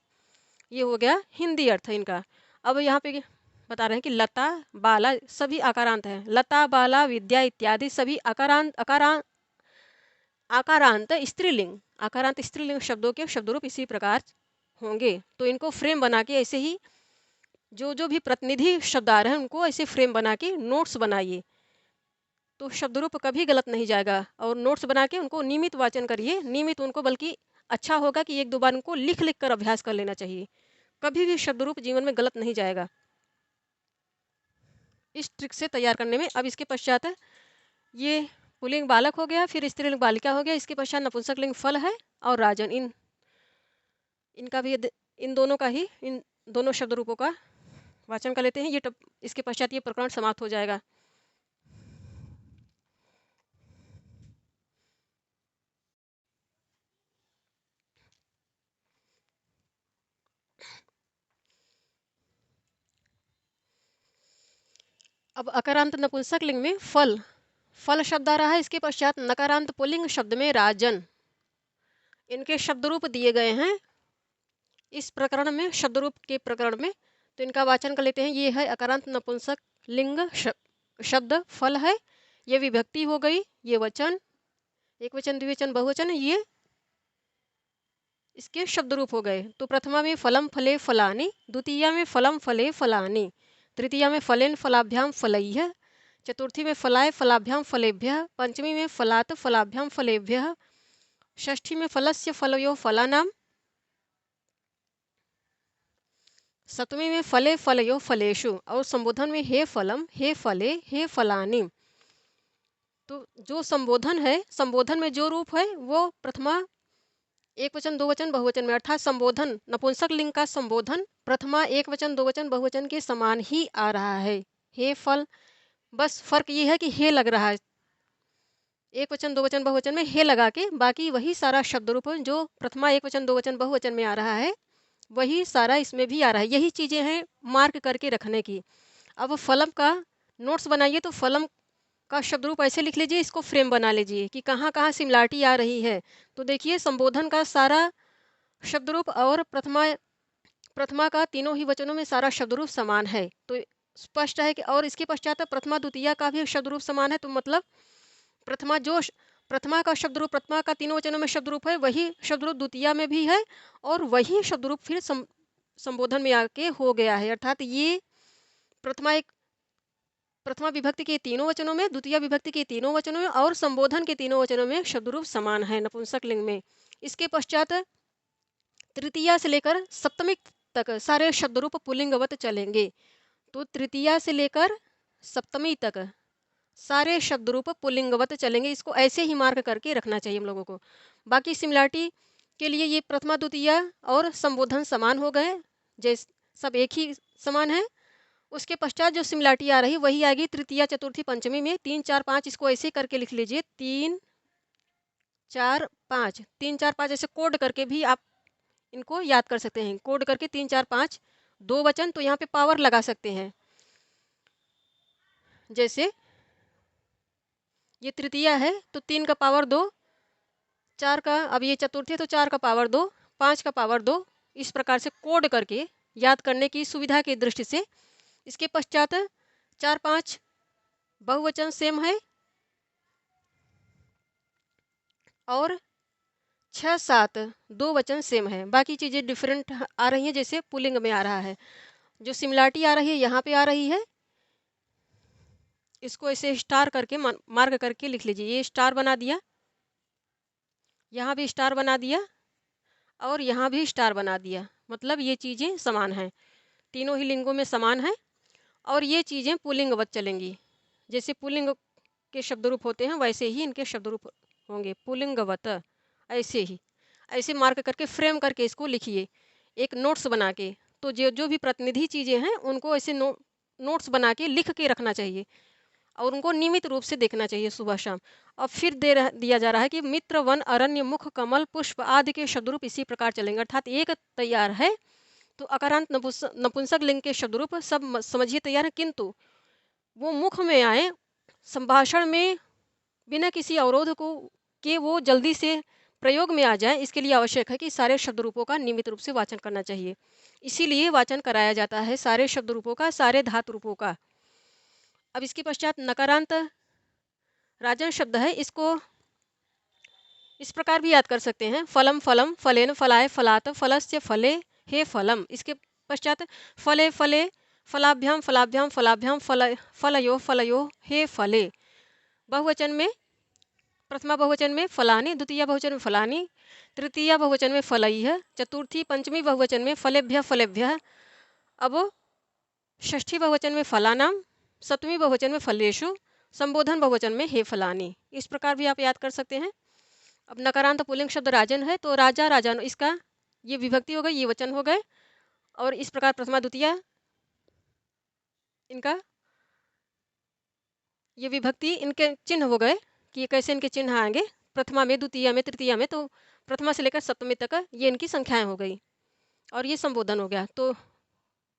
ये हो गया हिंदी अर्थ इनका। अब यहाँ पे बता रहे हैं कि लता, बाला सभी आकारांत हैं। लता, बाला, विद्या इत्यादि सभी आकारांत स्त्रीलिंग, आकारांत स्त्रीलिंग शब्दों के शब्दरूप इसी प्रकार होंगे। तो इनको फ्रेम बना के ऐसे ही जो भी प्रतिनिधि शब्द आ रहे हैं उनको ऐसे फ्रेम बना के नोट्स बनाइए, तो शब्दरूप कभी गलत नहीं जाएगा। और नोट्स बना के उनको नियमित वाचन करिए, नियमित उनको, बल्कि अच्छा होगा कि एक दो बार उनको लिख लिख कर अभ्यास कर लेना चाहिए। कभी भी शब्दरूप जीवन में गलत नहीं जाएगा इस ट्रिक से तैयार करने में। अब इसके पश्चात ये पुल्लिंग बालक हो गया, फिर स्त्रीलिंग बालिका हो गया, इसके पश्चात नपुंसक लिंग फल है और राजन। इनका भी इन दोनों का ही, इन दोनों शब्द रूपों का वाचन कर लेते हैं। ये इसके पश्चात ये प्रकरण समाप्त हो जाएगा। अब अकारांत नपुंसक लिंग में फल, फल शब्द आ रहा है। इसके पश्चात नकारांत पुल्लिंग शब्द में राजन। इनके शब्द रूप दिए गए हैं इस प्रकरण में, शब्द रूप के प्रकरण में। तो इनका वाचन कर लेते हैं। ये है अकारांत नपुंसक लिंग शब्द फल है। ये विभक्ति हो गई, ये वचन, एक वचन, द्विवचन, बहुवचन, ये इसके शब्द रूप हो गए। तो प्रथमा में फलम फले फलानि, द्वितीया में फलम फले फलानि, तृतीया में फलेन फलाभ्याम फलैः, चतुर्थी में फलाय फलाभ्याम फलेभ्यः, पंचमी में फलात फलाभ्याम फलेभ्यः, षष्ठी में फलस्य फलयो फलानाम, सप्तमी में फले फलयो फलेषु और संबोधन में हे फलम हे फले हे फलानि। तो जो संबोधन है, संबोधन में जो रूप है वो प्रथमा एक वचन दो वचन बहुवचन में, अर्थात संबोधन नपुंसक लिंग का संबोधन प्रथमा एक वचन दो वचन बहुवचन के समान ही आ रहा है। हे फल, बस फर्क ये है कि हे लग रहा है, एक वचन दो वचन बहुवचन में हे लगा के, बाकी वही सारा शब्द रूप जो प्रथमा एक वचन दो वचन बहुवचन में आ रहा है वही सारा इसमें भी आ रहा है। यही चीज़ें हैं मार्क करके रखने की। अब फलम का नोट्स बनाइए तो फलम का शब्द रूप ऐसे लिख लीजिए, इसको फ्रेम बना लीजिए कि कहाँ कहाँ सिमिलरिटी आ रही है। तो देखिए संबोधन का सारा शब्द रूप और प्रथमा का तीनों ही वचनों में सारा शब्द रूप समान है, तो स्पष्ट है कि, और इसके पश्चात प्रथमा द्वितीया का भी शब्द रूप समान है, तो मतलब प्रथमा का शब्द रूप प्रथमा का तीनों वचनों में शब्द रूप है वही शब्द रूप द्वितीया में भी है, और वही शब्द रूप फिर संबोधन में आके हो गया है। अर्थात ये प्रथमा विभक्ति के तीनों वचनों में, द्वितीय विभक्ति के तीनों वचनों में और संबोधन के तीनों वचनों में शब्द रूप समान है नपुंसक लिंग में। इसके पश्चात तृतीया से लेकर सप्तमी तक सारे शब्द रूप पुल्लिंगवत चलेंगे। तो तृतीया से लेकर सप्तमी तक सारे शब्द रूप पुल्लिंगवत चलेंगे। इसको ऐसे ही मार्क करके रखना चाहिए हम लोगों को। बाकी सिमिलरिटी के लिए ये प्रथमा द्वितीया और संबोधन समान हो गए, जैसे सब एक ही समान है। उसके पश्चात जो सिमिलरिटी आ रही वही आएगी तृतीया चतुर्थी पंचमी में। 3 4 5 इसको ऐसे करके लिख लीजिए, 3 4 5, 3 4 5 ऐसे कोड करके भी आप इनको याद कर सकते हैं। कोड करके 3 4 5 दो वचन, तो यहाँ पे पावर लगा सकते हैं। जैसे ये तृतीया है तो 3 का पावर 2, 4 का, अब ये चतुर्थी तो 4 का पावर 2, 5 का पावर 2, इस प्रकार से कोड करके याद करने की सुविधा की दृष्टि से। इसके पश्चात 4 5 बहुवचन सेम है और 6 7 दो वचन सेम है। बाकी चीज़ें डिफरेंट आ रही हैं, जैसे पुल्लिंग में आ रहा है। जो सिमिलरिटी आ रही है यहाँ पे आ रही है, इसको ऐसे स्टार करके मार्क करके लिख लीजिए। ये स्टार बना दिया, यहाँ भी स्टार बना दिया और यहाँ भी स्टार बना दिया, मतलब ये चीज़ें समान हैं, तीनों ही लिंगों में समान है और ये चीज़ें पुल्लिंगवत चलेंगी। जैसे पुल्लिंग के शब्द रूप होते हैं वैसे ही इनके शब्द रूप होंगे, पुल्लिंगवत। ऐसे ही ऐसे मार्क करके फ्रेम करके इसको लिखिए एक नोट्स बना के। तो जो भी प्रतिनिधि चीज़ें हैं उनको ऐसे नोट्स बना के लिख के रखना चाहिए और उनको नियमित रूप से देखना चाहिए सुबह शाम। और फिर दिया जा रहा है कि मित्र, वन, अरण्य, मुख, कमल, पुष्प आदि के शब्द रूप इसी प्रकार चलेंगे। अर्थात एक तैयार है तो अकारांत नपुंसक लिंग के शब्द रूप सब समझिए तैयार है, किंतु वो मुख में आए, संभाषण में बिना किसी अवरोध को के वो जल्दी से प्रयोग में आ जाए, इसके लिए आवश्यक है कि सारे शब्द रूपों का नियमित रूप से वाचन करना चाहिए। इसीलिए वाचन कराया जाता है सारे शब्द रूपों का, सारे धातु रूपों का। अब इसके पश्चात नकारांत राजन शब्द है, इसको इस प्रकार भी याद कर सकते हैं, फलम फलम, फलेन फलाय, फलात, फलस्य फले, हे फलम। इसके पश्चात फले फले, फलाभ्याम फलाभ्याम फलाभ्याम, फलयो फलयो, हे फले। बहुवचन में, प्रथमा बहुवचन में फलानी, द्वितीय बहुवचन में फलानी, तृतीय बहुवचन में फलैः, चतुर्थी पंचमी बहुवचन में फलेभ्य फलेभ्यः, अब षष्ठी बहुवचन में फलानाम, सप्तमी बहुवचन में फलेषु, संबोधन बहुवचन में हे फलानी। इस प्रकार भी आप याद कर सकते हैं। अब नकारांत पुल्लिंग शब्द राजन है तो राजा राजानो, इसका ये विभक्ति हो गई, ये वचन हो गए, और इस प्रकार प्रथमा द्वितीय इनका ये विभक्ति इनके चिन्ह हो गए कि कैसे इनके चिन्ह आएंगे प्रथमा में, द्वितीय में, तृतीया में। तो प्रथमा से लेकर सप्तमी तक ये इनकी संख्याएं हो गई और ये संबोधन हो गया। तो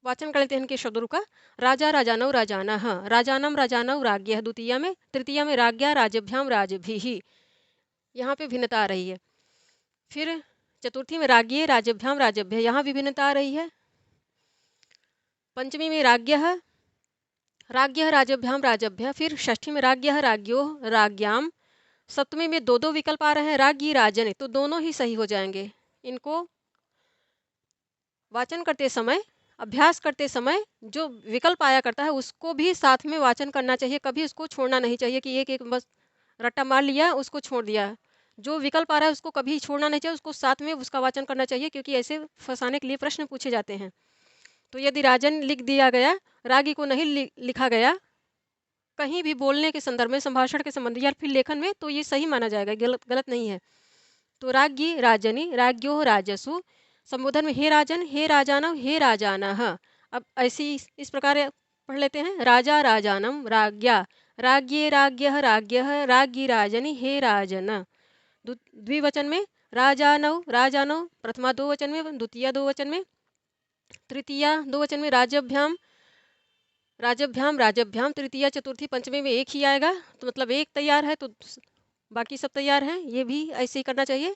वाचन कर लेते हैं इनके शब्द रूप का। राजा राजानौ राजानः, राजानम राजानौ राज्ञः द्वितीया में, तृतीया में राज्ञा राजभ्याम राजभिः, यहाँ पे भिन्नता आ रही है। फिर चतुर्थी में राज्ञे राजभ्याम राजभ्य, यहाँ भी भिन्नता आ रही है। पंचमी में राज्ञः राज्ञः राजभ्याम राजभ्य, फिर षष्ठी में राज्ञः राज्ञो राज्ञाम, सप्तमी में दो दो विकल्प आ रहे हैं, राज्ञी राजन, तो दोनों ही सही हो जाएंगे। इनको वाचन करते समय अभ्यास करते समय जो विकल्प आया करता है उसको भी साथ में वाचन करना चाहिए, कभी उसको छोड़ना नहीं चाहिए कि एक एक बस रट्टा मार लिया उसको छोड़ दिया। जो विकल्प आ रहा है उसको कभी छोड़ना नहीं चाहिए, उसको साथ में उसका वाचन करना चाहिए, क्योंकि ऐसे फंसाने के लिए प्रश्न पूछे जाते हैं। तो यदि राजन लिख दिया गया, रागी को नहीं लिखा गया कहीं भी बोलने के संदर्भ में, संभाषण के संबंध या फिर लेखन में, तो ये सही माना जाएगा, गलत गलत नहीं है। तो राज्ञी राजनी राज्ञो राजसु, संबोधन में हे राजन हे राजानव हे राजानः। अब ऐसी इस प्रकार पढ़ लेते हैं, राजा राजानम राज्ञा राज्ञे राज्ञः राज्ञः राज्ञी राजनी हे राजन। द्विवचन में राजानव राजानव, प्रथमा दो वचन में, द्वितीय दो वचन में, तृतीया दो वचन में, राजभ्याम राजभ्याम राजभ्याम, तृतीया चतुर्थी पंचमी में एक ही आएगा, तो मतलब एक तैयार है तो बाकी सब तैयार हैं। ये भी ऐसे ही करना चाहिए।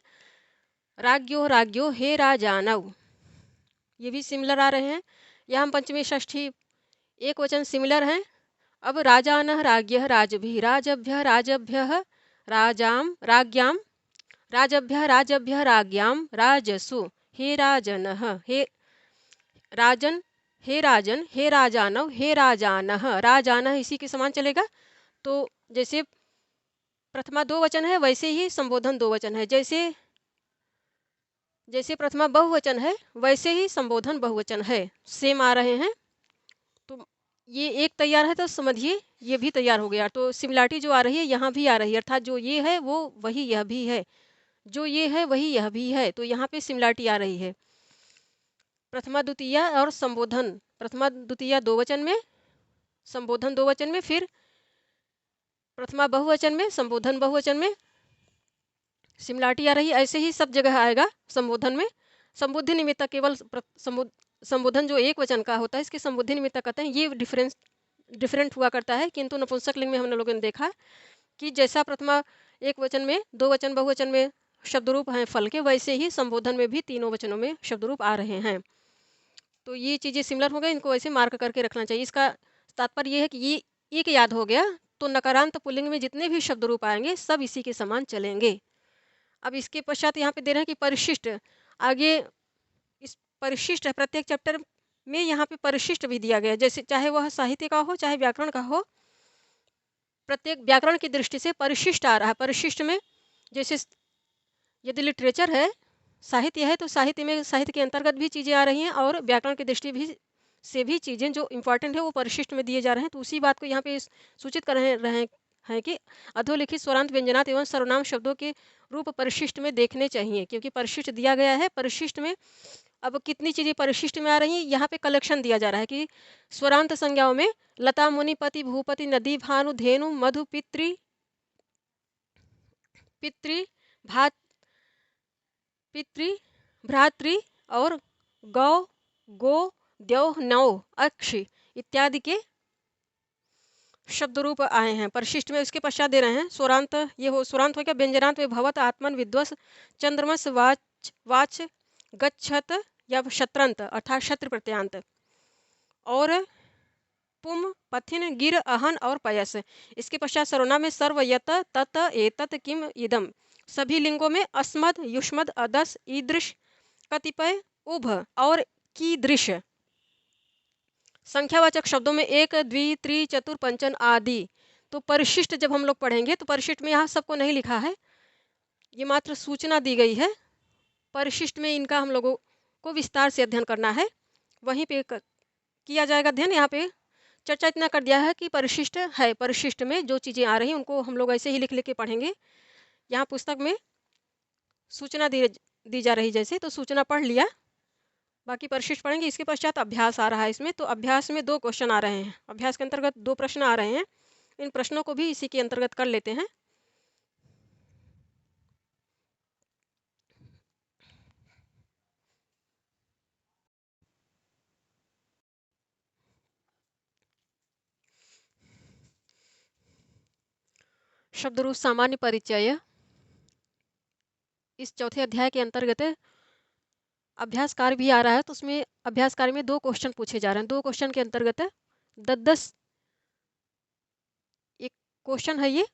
राज्ञो राज्ञो हे राजानव, ये भी सिमिलर आ रहे हैं। यहाँ पंचमी षष्ठी एक वचन सिमिलर हैं। अब राजानः राज्ञः राजभिः राजभ्यः राजभ्यः राजाम राज्ञाम राजभ्यः राजभ्यः राज्ञाम राजसु हे राजनः हे राजन हे राजन हे राजानव हे राजानः, राजानः इसी के समान चलेगा। तो जैसे प्रथमा दो वचन है वैसे ही संबोधन दो वचन है, जैसे जैसे प्रथमा बहुवचन है वैसे ही संबोधन बहुवचन है, सेम आ रहे हैं। तो ये एक तैयार है तो समझिए ये भी तैयार हो गया। तो सिमिलरिटी जो आ रही है यहाँ भी आ रही है, अर्थात जो ये है वो वही यह भी है, जो ये है वही यह भी है, तो यहाँ पे सिमिलरिटी आ रही है। प्रथमा द्वितीय और संबोधन, प्रथमा द्वितीय दो वचन में, संबोधन दो वचन में, फिर प्रथमा बहुवचन में, संबोधन बहुवचन में सिमिलरिटी आ रही है। ऐसे ही सब जगह आएगा। संबोधन में संबुद्धि निमित्तक केवल संबोधन जो एक वचन का होता है इसके संबुद्धि निमित्तक कहते हैं, ये डिफरेंट हुआ करता है। किंतु नपुंसक लिंग में हम लोगों ने देखा कि जैसा प्रथमा एक वचन में, दो वचन बहुवचन में शब्द रूप हैं फल के, वैसे ही संबोधन में भी तीनों वचनों में शब्द रूप आ रहे हैं। तो ये चीज़ें सिमिलर हो गई, इनको ऐसे मार्क करके रखना चाहिए। इसका तात्पर्य ये है कि ये एक याद हो गया तो नकारांत पुल्लिंग में जितने भी शब्द रूप आएंगे सब इसी के समान चलेंगे। अब इसके पश्चात यहाँ पे दे रहे हैं कि परिशिष्ट, आगे इस परिशिष्ट प्रत्येक चैप्टर में यहाँ पे परिशिष्ट भी दिया गया, जैसे चाहे वह साहित्य का हो चाहे व्याकरण का हो, प्रत्येक व्याकरण की दृष्टि से परिशिष्ट आ रहा है। परिशिष्ट में जैसे यदि लिटरेचर है, साहित्य है, तो साहित्य में साहित्य के अंतर्गत भी चीज़ें आ रही हैं और व्याकरण की दृष्टि भी से भी चीज़ें जो इम्पॉर्टेंट है वो परिशिष्ट में दिए जा रहे हैं। तो उसी बात को यहाँ पे सूचित कर रहे हैं कि अधोलिखित स्वरांत व्यंजनात् एवं सर्वनाम शब्दों के रूप परिशिष्ट में देखने चाहिए, क्योंकि परिशिष्ट दिया गया है। परिशिष्ट में अब कितनी चीज़ें परिशिष्ट में आ रही हैं, यहाँ पे कलेक्शन दिया जा रहा है कि स्वरांत संज्ञाओं में लता मुनिपति भूपति नदी भानु धेनु मधु पितृ पितृ भात पितृ भ्रातृ और गौ गो द्यौह नौ अक्षि इत्यादि के शब्द रूप आए हैं परिशिष्ट में। इसके पश्चात दे रहे हैं स्वरांत, ये हो स्वरांत हो गया। व्यंजनांत में भवत आत्मन विद्वस चंद्रमस वाच वाच गच्छत या शत्रंत अर्थात शत्र प्रत्यांत, और पुम पथिन गिर अहन और पयस। इसके पश्चात सर्वनाम में सर्व यत तत एतत किम इदम, सभी लिंगों में अस्मद युष्मद अदस ईदृश कतिपय उभ और कीदृश। संख्यावाचक शब्दों में एक द्वि त्रि चतुर पंचन आदि। तो परिशिष्ट जब हम लोग पढ़ेंगे तो परिशिष्ट में यहाँ सबको नहीं लिखा है, ये मात्र सूचना दी गई है। परिशिष्ट में इनका हम लोगों को विस्तार से अध्ययन करना है, वहीं पे किया जाएगा अध्ययन। यहाँ पे चर्चा इतना कर दिया है कि परिशिष्ट है, परिशिष्ट में जो चीज़ें आ रही हैं उनको हम लोग ऐसे ही लिख के पढ़ेंगे। यहाँ पुस्तक में सूचना दी जा रही जैसे, तो सूचना पढ़ लिया, बाकी परिशिष्ट पढ़ेंगे। इसके पश्चात अभ्यास आ रहा है इसमें, तो अभ्यास में दो क्वेश्चन आ रहे हैं, अभ्यास के अंतर्गत दो प्रश्न आ रहे हैं। इन प्रश्नों को भी इसी के अंतर्गत कर लेते हैं। शब्द रूप सामान्य परिचय, इस चौथे अध्याय के अंतर्गत अभ्यास कार्य भी आ रहा है, तो उसमें अभ्यास कार्य में दो क्वेश्चन पूछे जा रहे हैं। दो क्वेश्चन के अंतर्गत 10 एक क्वेश्चन है ये,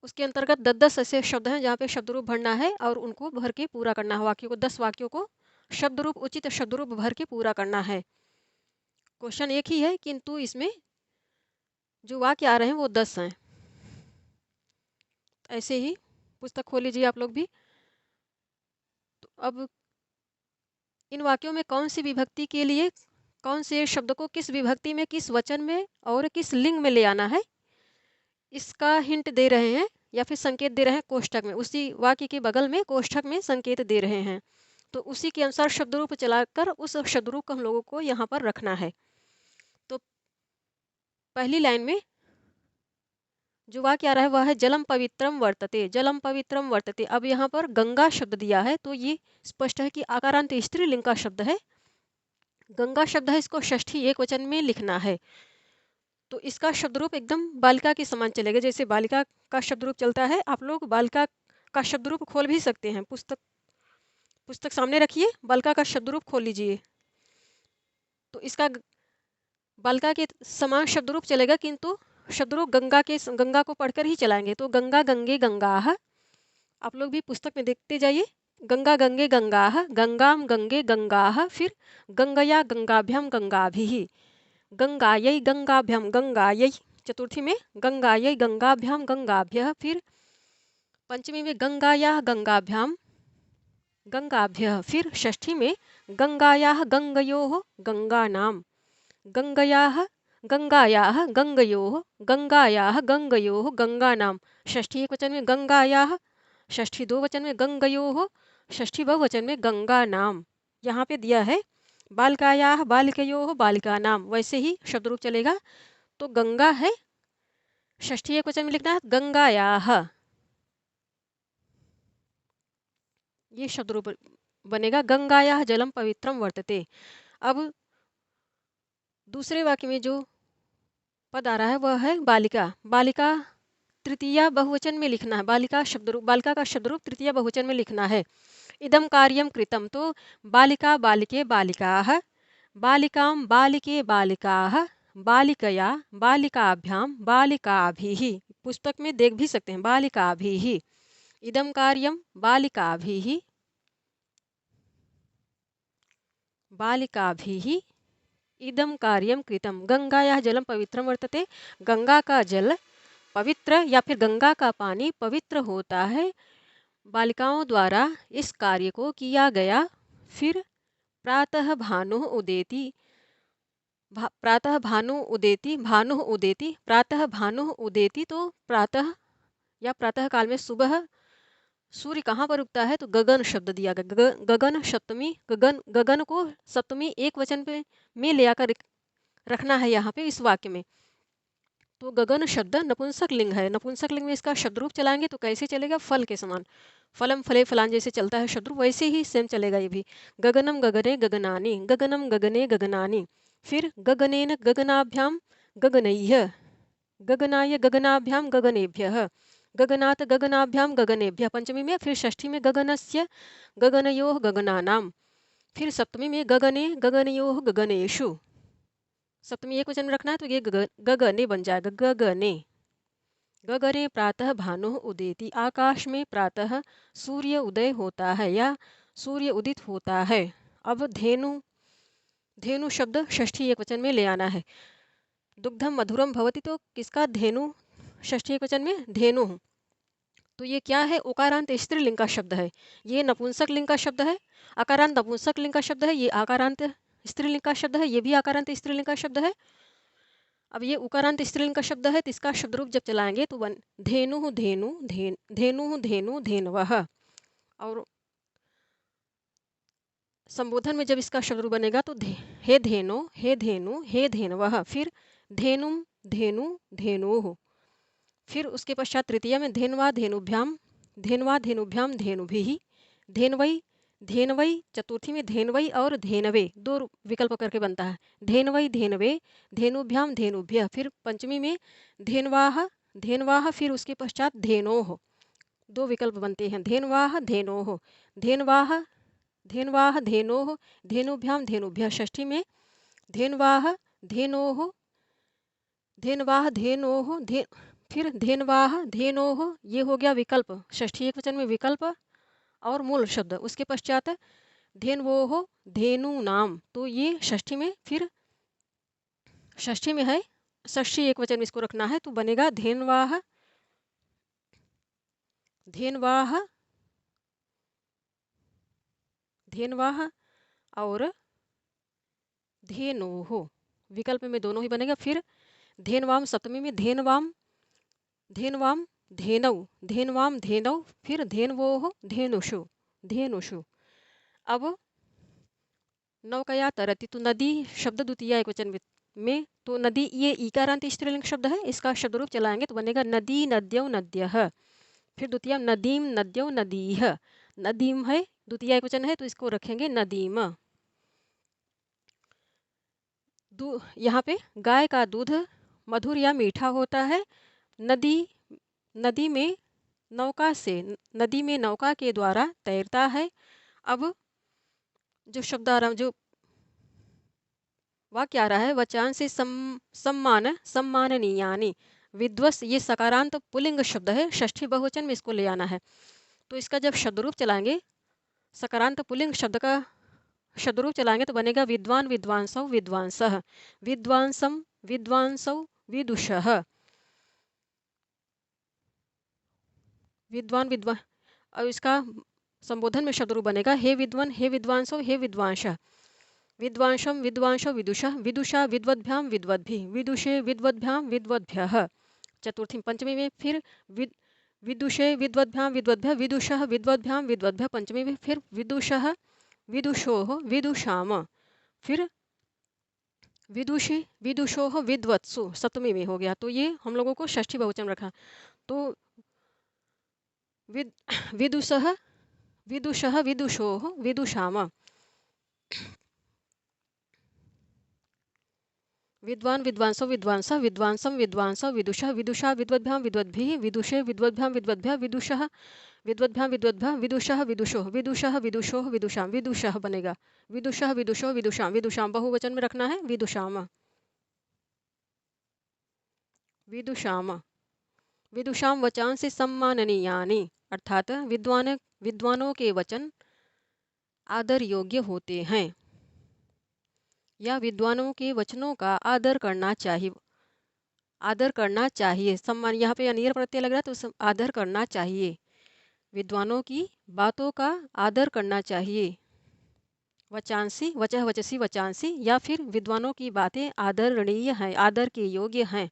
उसके अंतर्गत 10 ऐसे शब्द हैं जहाँ पे शब्द रूप भरना है और उनको भर के पूरा करना है। वाक्यों को 10 वाक्यों को शब्द रूप उचित शब्द रूप भर के पूरा करना है। क्वेश्चन एक ही है किंतु इसमें जो वाक्य आ रहे हैं वो 10 हैं। ऐसे ही पुस्तक खोल लीजिए आप लोग भी। तो अब इन वाक्यों में कौन सी विभक्ति के लिए कौन से शब्द को किस विभक्ति में, किस वचन में और किस लिंग में ले आना है, इसका हिंट दे रहे हैं या फिर संकेत दे रहे हैं कोष्ठक में। उसी वाक्य के बगल में कोष्ठक में संकेत दे रहे हैं, तो उसी के अनुसार शब्द रूप चलाकर उस शब्द रूप को हम लोगों को यहाँ पर रखना है। तो पहली लाइन में जो वाक्य आ रहा है वह है जलम पवित्रम वर्तते, जलम पवित्रम वर्तते। अब यहाँ पर गंगा शब्द दिया है तो ये स्पष्ट है कि आकारांत स्त्रीलिंग का शब्द है, गंगा शब्द है, इसको षष्ठी एक वचन में लिखना है। तो इसका शब्द रूप एकदम बालिका के समान चलेगा, जैसे बालिका का शब्द रूप चलता है। आप लोग बालिका का शब्द रूप खोल भी सकते हैं, पुस्तक सामने रखिए, बालिका का शब्द रूप खोल लीजिए। तो इसका बालिका के समान शब्द रूप चलेगा, किंतु शब्द रूप गंगा को पढ़कर ही चलाएंगे। तो गंगा गंगे गंगाह, आप लोग भी पुस्तक में देखते जाइए। गंगा गंगे गंगाह, गंगाम गंगे गंगाह, फिर गंगया गंगाभ्याम गंगाभिः, गंगायै गंगाभ्याम गंगायै, चतुर्थी में गंगायै गंगाभ्याम गंगाभ्यः, फिर पंचमी में गंगायाः गंगाभ्याम गंगाभ्यः, फिर षष्ठी में गंगायाः गंगयोः गंगानाम, गंगायाः गंगायाः गंगयोः गंगानाम, षष्ठी एक वचन में गंगायाः, षष्ठी दो वचन में गंगयोः, षष्ठी बहुवचन में गंगानाम। यहाँ पे दिया है बालिकायाः बालिकयोः बालिकानाम, वैसे ही शब्द रूप चलेगा। तो गंगा है, षष्ठी एक वचन में लिखना है गंगायाः, ये शब्द रूप बनेगा गंगायाः जलम पवित्रम वर्तते। अब दूसरे वाक्य में जो पद आ रहा है वह है बालिका, बालिका तृतीया बहुवचन में लिखना है, बालिका का शब्द रूप तृतीया बहुवचन में लिखना है। इदम कार्यम कृतम, तो बालिका बालिके बालिकाः, बालिकां बालिके बालिकाः, बालिकया बालिकाभ्याम बालिकाभिः, पुस्तक में देख भी सकते हैं बालिकाभिः, इदम कार्यम बालिकाभिः बालिकाभिः, इदम कार्यम कृतम, गंगायाः जलम पवित्रम वर्तते, गंगा का जल पवित्र या फिर गंगा का पानी पवित्र होता है, बालिकाओं द्वारा इस कार्य को किया गया। फिर प्रातः भानुः उदेति, प्रातः भानुः उदेति, भानुः उदेति, प्रातः भानुः उदेति, तो प्रातः या प्रातः काल में सुबह सूर्य कहाँ पर उगता है, तो गगन शब्द दिया गया, गगन सप्तमी, गगन को सप्तमी एक वचन पे में ले आकर रखना है यहाँ पे इस वाक्य में। तो गगन शब्द नपुंसक लिंग है, नपुंसक लिंग में इसका शब्द रूप चलाएंगे तो कैसे चलेगा, फल के समान, फलम फले फलान जैसे चलता है शब्द रूप, वैसे ही सेम चलेगा ये भी। गगनम गगने गगनानि, गगनम गगने गगनानि, फिर गगनेन गगनाभ्याम गगनैः, गगनाय गगनाभ्याम गगनेभ्यः, गगनात् गगनाभ्याम गगनेभ्यः, पंचमी में, फिर षष्ठी में गगनस्य गगनयोः गगनानाम, फिर सप्तमी में गगने गगनयोः गगनेषु, सप्तमी एक वचन में रखना है तो ये गगने बन जाएगा, गगने, गगने प्रातः भानुः उदेति, आकाश में प्रातः सूर्य उदय होता है या सूर्य उदित होता है। अब धेनु, धेनु शब्द षष्ठी एक वचन में ले आना है, दुग्धम मधुरम भवति, तो किसका धेनु षष्ठी एक वचन में धेनु, तो ये क्या है, उकारांत स्त्रीलिंग का शब्द है, ये नपुंसक लिंग का शब्द है, आकारांत नपुंसक लिंग का शब्द है, ये आकारांत स्त्रीलिंग का शब्द है, ये भी आकारांत स्त्रीलिंग का शब्द है। अब ये उकारांत स्त्रीलिंग का शब्द है तो इसका शब्द रूप जब चलाएंगे तो धेनु धेनु धेनु धेनु धेनवः, और संबोधन में जब इसका शब्द रूप बनेगा तो हे धेनो हे धेनु हे धेनवः, फिर धेनुम धेनु धेनुः, फिर उसके पश्चात तृतीया में धेनवा धेनुभ्याम धेनुभिः, धेनवै धेनवै, चतुर्थी में धेनवै और धेनवे दो विकल्प करके बनता है, धेनवै धेनवे धेनुभ्याम धेनुभ्यः, फिर पंचमी में धेनवाः धेनवाः, फिर उसके पश्चात धेनोः, दो विकल्प बनते हैं, धेनवाः धेनोः, धेनवाः धेनवाः धेनोः धेनुभ्याम धेनुभ्यः, षष्ठी में धेनवाः धेनोः धेनवाः धेनोः फिर धेनवाः धेनोः, ये हो गया विकल्प, षष्ठी एक वचन में विकल्प और मूल शब्द, उसके पश्चात धेनवोः धेनु नाम, तो ये षष्ठी में फिर षष्ठी में है, षष्ठी एक वचन में इसको रखना है तो बनेगा धेनवाह, धेनवाह, धेनवाह और धेनोः। विकल्प में दोनों ही बनेगा। फिर धेनवाम सप्तमी में धेनवाम, धेनवाम, धेनौ, धेनवाम, धेनौ, फिर धेनवोः, धेनुषु, धेनुषु। अब नौकया तरति तो नदी शब्द द्वितीय एक वचन में तो नदी ये ईकारांत स्त्रीलिंग शब्द है, इसका शब्द रूप चलाएंगे तो बनेगा नदी, नद्यौ, नद्यः। फिर द्वितीय नदीम, नद्यौ, नदीः। नदीम है द्वितीय एक वचन है तो इसको रखेंगे नदीम। यहाँ पे गाय का दूध मधुर या मीठा होता है। नदी, नदी में नौका से, नदी में नौका के द्वारा तैरता है। अब जो शब्द आ रहा, जो वाक्य आ रहा है, वचान से सम्मान, सम्माननीयानि। विध्वस ये सकारांत पुल्लिंग शब्द है, षष्ठी बहुवचन में इसको ले आना है। तो इसका जब शब्द रूप चलाएंगे, सकारांत पुल्लिंग शब्द का शब्द रूप चलाएंगे तो बनेगा विद्वान, विद्वांसौ, विद्वांसः, विद्वांसम, विद्वांसौ, विदुषः, विद्वान, विद्वान। और इसका संबोधन में शब्द रूप बनेगा हे विद्वान, हे विद्वांसौ, हे विद्वांसः, विद्वांसम, विद्वांसौ, विदुषः, विदुषा, विद्वद्भ्याम, विद्वद्भिः, विदुषे, विद्वद्भ्याम, विद्वद्भ्यः। चतुर्थी पंचमी में फिर विदुषे, विद्वद्भ्याम, विद्वद्भ्यः, विदुषः, विद्वद्भ्याम, विद्वद्भ्यः। पंचमी में फिर विदुषः, विदुषोः, विदुषाम, फिर विदुषी, विदुषोः, विद्वत्सु सप्तमी में हो गया। तो ये हम लोगों को षष्ठी बहुवचन रखा। तो विदुषः, विदुषः, विदुषोः, विदुषाम, विद्वान, विद्वांसो, विद्वांसः, विद्वांसम, विद्वांसः, विदुषः, विदुषा, विद्वद्भ्याम, विद्वद्भिः, विदुषे, विद्वद्भ्याम, विद्वद्भ्यः, विदुषः, विद्वद्भ्याम, विद्वद्भ्यः, विदुषः, विदुषोः, विदुषः, विदुषोः, विदुषाम, विदुषः बनेगा विदुषः, विदुषो, विदुषाम, विदुषाम बहुवचन में रखना है, विदुषाम, विदुषाम, विदुषाम वचांसि सम्माननीयानि, अर्थात विद्वानों के वचन आदर योग्य होते हैं या विद्वानों के वचनों का आदर करना चाहिए, आदर करना चाहिए। सम्मान यहाँ पे अनियर प्रत्यय लग रहा है तो आदर करना चाहिए, विद्वानों की बातों का आदर करना चाहिए। वचांसी, वचः वचसी वचांसी, या फिर विद्वानों की बातें आदरणीय हैं, आदर के योग्य हैं।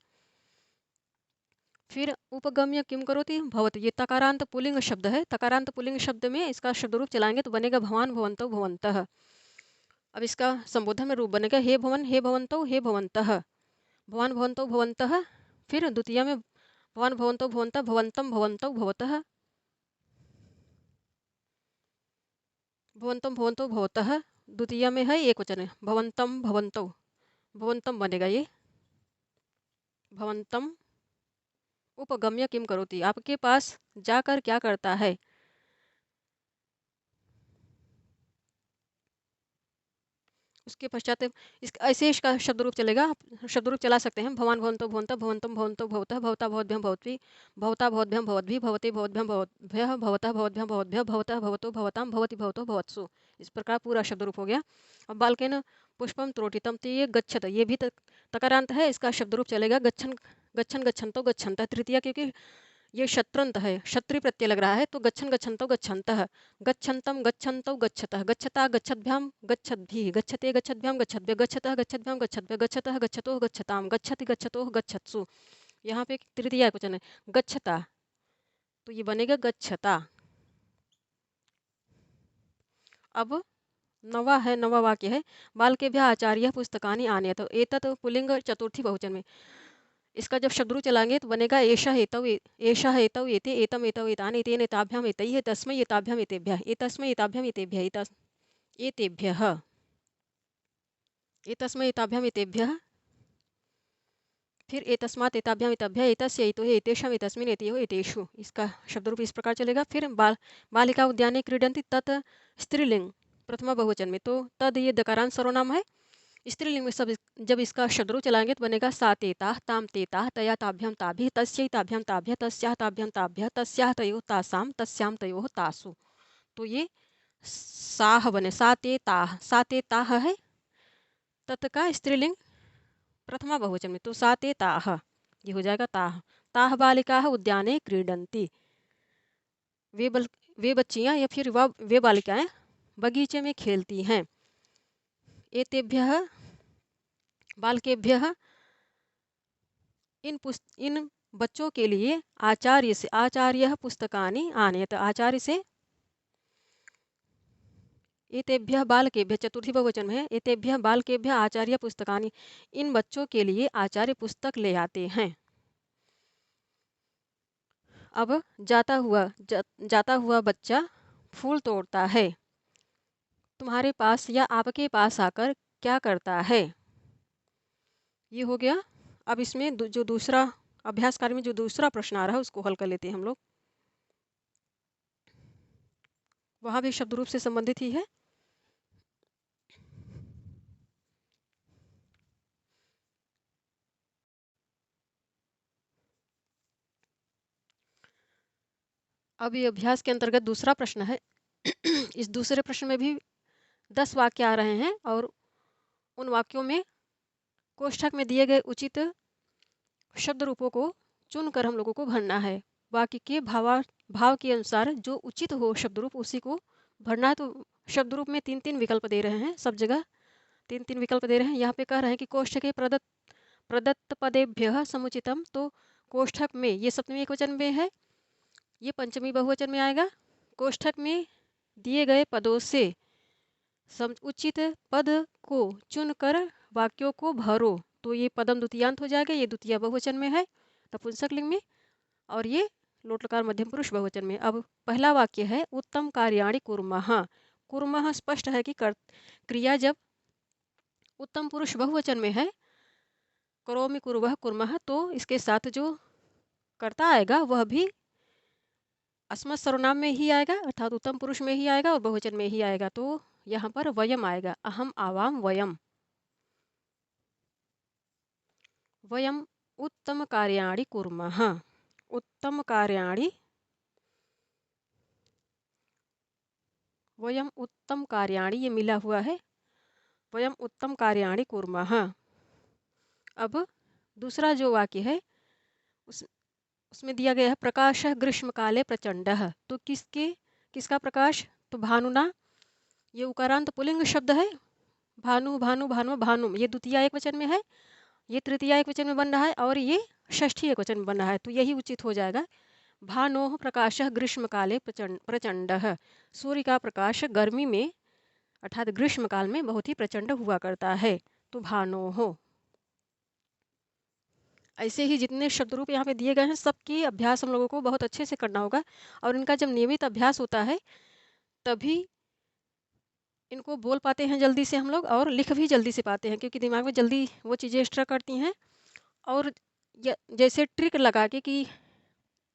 फिर उपगम्य किम करोति भवति, ये तकारांत पुल्लिंग शब्द है। तकारांत पुल्लिंग शब्द में इसका शब्द रूप चलाएंगे तो बनेगा भवान, भवन्तौ, भवन्तः। अब इसका संबोधन में रूप बनेगा हे भवन, हे भवन्तौ, हे भवन्तः, भवान, भवन्तौ, भवन्तः। फिर द्वितीय में भवान, भवन्तौ, भवन्तः, भवन्तं, भवन्तौ, भवतः, भवन्तं, भवन्तौ, भवतः। द्वितीय में है एक वचन है, भवन्तं, भवन्तौ, भवन्तं बनेगा ये भवन्तं। उपगम्य किम करोति, आपके पास जाकर क्या करता है। उसके पश्चात ऐसे इसका शब्द रूप चलेगा, आप शब्द रूप चला सकते हैं। भवान, भवन्तौ, भवन्तः, भवन्तं, भवन्तौ, भवतः, भवता, भवद्भ्यं, भवद्भिः, भवता, भवद्भ्यं, भवद्भिः, भवते, भवद्भ्यं, भवद्भ्यः, भवतः, भवद्भ्यं, भवद्भ्यः, भवतः, भवतो, भवतां, भवति, भवतो, भवत्सु। इस प्रकार पूरा शब्द रूप हो गया। अब बालकेन पुष्पम त्रोटितम, तो ये गच्छत, ये भी तकारांत है, इसका शब्द रूप चलेगा गच्छन, गच्छन, गच्छन्तौ, गच्छन्तः। तृतीया क्योंकि ये शत्रंत है, क्षत्रिय प्रत्यय लग रहा है तो गच्छन, गच्छन्तौ, गच्छन्तः, गच्छन्तं, गच्छन्तौ, गच्छतः, गच्छता, गच्छद्भ्याम, गच्छद्भिः, गच्छते, गच्छद्भ्याम, गच्छद्भ्यः, गच्छतः, गच्छद्भ्याम, गच्छद्भ्यः, गच्छतः, गच्छतोः, गच्छतां, गच्छति, गच्छतोः, गच्छत्सु। यहाँ पे तृतीया वचन है गच्छता, तो ये बनेगा गच्छता। अब नवा है, नवा वाक्य है, बालकेभ्यः आचार्यः पुस्तकानि आनयत्, एतत् पुल्लिंग चतुर्थी बहुवचन में। इसका जब शब्द रूप चलाएंगे तो बनेगा एषः एतौ, एषः एतौ, एते, एतम, एतौ, एतानि, एतेन, एताभ्याम, एतैः, तस्मै, एताभ्याम, एतेभ्यः, एतस्मै, एताभ्याम, एतेभ्यः, एतेभ्यः, एतस्मै, एताभ्याम, एतेभ्यः। फिर एतस्मात्, एताभ्याम, एताभ्यः, एतस्य, एतोः, एतेषाम्, एतस्मिन्, एतयोः, एतेषु। इसका शब्द रूप इस प्रकार चलेगा। फिर बालिका उद्याने क्रीडन्ति, तत् स्त्रीलिंग प्रथमा बहुवचन में, तो तद ये दकारांत सर्वनाम है। स्त्रीलिंग में सब जब इसका शब्द रूप चलाएंगे तो बनेगा सा तेताः, ताम तेताः, तया ताभ्याम ताभिः, तस्यै ताभ्याम ताभ्यः, तस्याः ताभ्याम ताभ्यः, तस्याः तयोः तासाम, तस्याम तयोः तासु। तो ये साह बने, सा ते ताः, सा ते ताः है तत् का स्त्रीलिंग प्रथमा बहुवचन में, तो सा ते ताः, ये हो जाएगा ताः। ताः बालिकाः उद्याने क्रीडन्ति, वे बल वे बच्चियां या फिर वे बालिकाएं बगीचे में खेलती हैं। एतेभ्यः बालकेभ्यः, इन बच्चों के लिए आचार्य पुस्तकानि आनयत, आचार्य से एतेभ्यः बालकेभ्यः, चतुर्थी बहुवचन में है, एतेभ्यः बालकेभ्यः आचार्य पुस्तकानि, इन बच्चों के लिए आचार्य पुस्तक ले आते हैं। अब जाता हुआ बच्चा फूल तोड़ता है, तुम्हारे पास या आपके पास आकर क्या करता है, ये हो गया। अब इसमें जो दूसरा अभ्यास कार्य में जो दूसरा प्रश्न आ रहा है उसको हल कर लेते हैं हम लोग। वहाँ भी शब्द रूप से संबंधित ही है। अब ये अभ्यास के अंतर्गत दूसरा प्रश्न है। इस दूसरे प्रश्न में भी 10 वाक्य आ रहे हैं और उन वाक्यों में कोष्ठक में दिए गए उचित शब्द रूपों को चुनकर हम लोगों को भरना है। वाक्य के भाव के अनुसार जो उचित हो शब्द रूप उसी को भरना है। तो शब्द रूप में 3-3 विकल्प दे रहे हैं, सब जगह 3-3 विकल्प दे रहे हैं। यहाँ पे कह रहे हैं कि कोष्ठके प्रदत्त पदेभ्यः समुचितम, तो कोष्ठक में ये सप्तमी एकवचन में है, ये पंचमी बहुवचन में आएगा। कोष्ठक में दिए गए पदों से उचित पद को चुनकर वाक्यों को भरो, तो ये पदम द्वितीयांत हो जाएगा, ये द्वितीय बहुवचन में है नपुंसक लिंग में, और ये लोट लकार मध्यम पुरुष बहुवचन में। अब पहला वाक्य है उत्तम कार्याणि कुर्मः। कुर्मः स्पष्ट है कि क्रिया जब उत्तम पुरुष बहुवचन में है, करोमि कुर्वः कुर्मः, तो इसके साथ जो कर्ता आएगा वह भी अस्मत् सर्वनाम में ही आएगा, अर्थात उत्तम पुरुष में ही आएगा और बहुवचन में ही आएगा। तो यहाँ पर वयम आएगा, अहम आवाम वयम। वयम उत्तम कार्याणि कुर्मः, उत्तम कार्याणि, वयम उत्तम कार्याणि, ये मिला हुआ है, वयम उत्तम कार्याणि कुर्मः। अब दूसरा जो वाक्य है उसमें दिया गया है प्रकाशः ग्रीष्मकाले प्रचंडः, तो किसका प्रकाश, तो भानुना, ये उकारांत पुल्लिंग शब्द है। भानु भानु भानु भानुम, ये द्वितीय एकवचन में है, ये तृतीय एकवचन में बन रहा है और ये षष्ठी एकवचन में बन रहा है, तो यही उचित हो जाएगा। भानोः प्रकाशः ग्रीष्मकाले प्रचंडः, सूर्य का प्रकाश गर्मी में अर्थात ग्रीष्मकाल में बहुत ही प्रचंड हुआ करता है, तो भानोः। ऐसे ही जितने शब्द रूप यहाँ पे दिए गए हैं सबकी अभ्यास हम लोगों को बहुत अच्छे से करना होगा, और इनका जब नियमित अभ्यास होता है तभी इनको बोल पाते हैं जल्दी से हम लोग, और लिख भी जल्दी से पाते हैं, क्योंकि दिमाग में जल्दी वो चीज़ें स्ट्रक करती हैं। और जैसे ट्रिक लगा के कि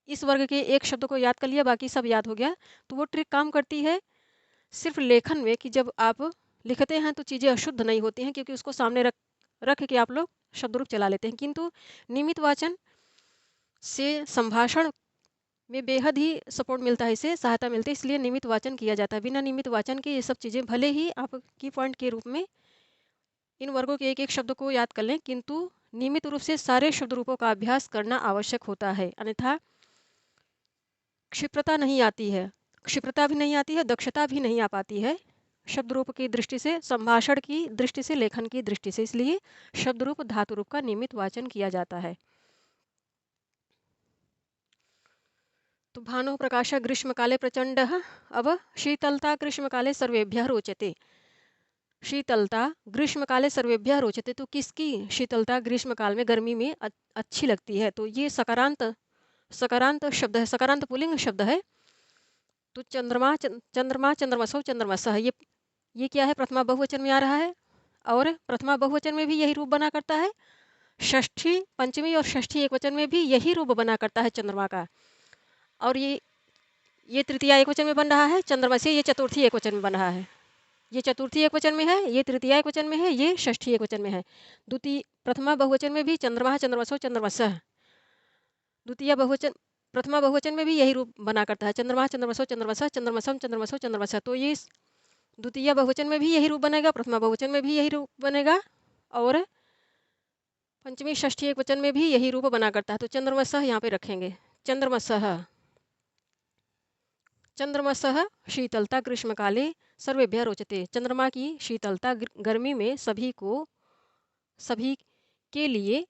इस वर्ग के एक शब्द को याद कर लिया बाकी सब याद हो गया, तो वो ट्रिक काम करती है सिर्फ लेखन में, कि जब आप लिखते हैं तो चीज़ें अशुद्ध नहीं होती हैं, क्योंकि उसको सामने रख के आप लोग शब्द रूप चला लेते हैं। किंतु नियमित वाचन से संभाषण में बेहद ही सपोर्ट मिलता है, इससे सहायता मिलती है, इसलिए नियमित वाचन किया जाता है। बिना नियमित वाचन के ये सब चीज़ें भले ही आप की पॉइंट के रूप में इन वर्गों के एक एक शब्द को याद कर लें, किंतु नियमित रूप से सारे शब्द रूपों का अभ्यास करना आवश्यक होता है, अन्यथा क्षिप्रता नहीं आती है, क्षिप्रता भी नहीं आती है, दक्षता भी नहीं आ पाती है शब्द रूप की दृष्टि से, संभाषण की दृष्टि से, लेखन की दृष्टि से। इसलिए शब्द रूप धातु रूप का नियमित वाचन किया जाता है। तो भानु प्रकाश ग्रीष्मकाले प्रचंडः। अब शीतलता ग्रीष्मकाले सर्वेभ्यः रोचते, शीतलता ग्रीष्मकाले सर्वेभ्यः रोचते, तो किसकी शीतलता ग्रीष्मकाल में गर्मी में अच्छी लगती है, तो ये सकारांत शब्द है, सकारांत पुल्लिंग शब्द है। तो चंद्रमा चंद्रमसौ चंद्रमसः, ये क्या है, प्रथमा बहुवचन में आ रहा है, और प्रथमा बहुवचन में भी यही रूप बना करता है, षष्ठी पंचमी और षष्ठी एकवचन में भी यही रूप बना करता है चंद्रमा का, और ये तृतीय एकवचन में बन रहा है चंद्रमा से, ये चतुर्थी एकवचन में बन रहा है, ये चतुर्थी एकवचन में है, ये तृतीय एकवचन में है, ये षष्ठी एकवचन में है। प्रथमा बहुवचन में भी चंद्रमा चंद्रमसौ चंद्रमसः, द्वितीय बहुवचन प्रथमा बहुवचन में भी यही रूप बना करता है, चंद्रमा चंद्रमसौ चंद्रमसः, चंद्रमसम चंद्रमसौ चंद्रमसः, तो ये द्वितीय बहुवचन में भी यही रूप बनेगा, प्रथमा बहुवचन में भी यही रूप बनेगा, और पंचमी षष्ठी एक वचन में भी यही रूप बना करता है। तो चंद्रमसः यहाँ पे रखेंगे। चंद्रमसः, चंद्रमसः शीतलता ग्रीष्मकाले सर्वेभ्यः रोचते। चंद्रमा की शीतलता गर्मी में सभी के लिए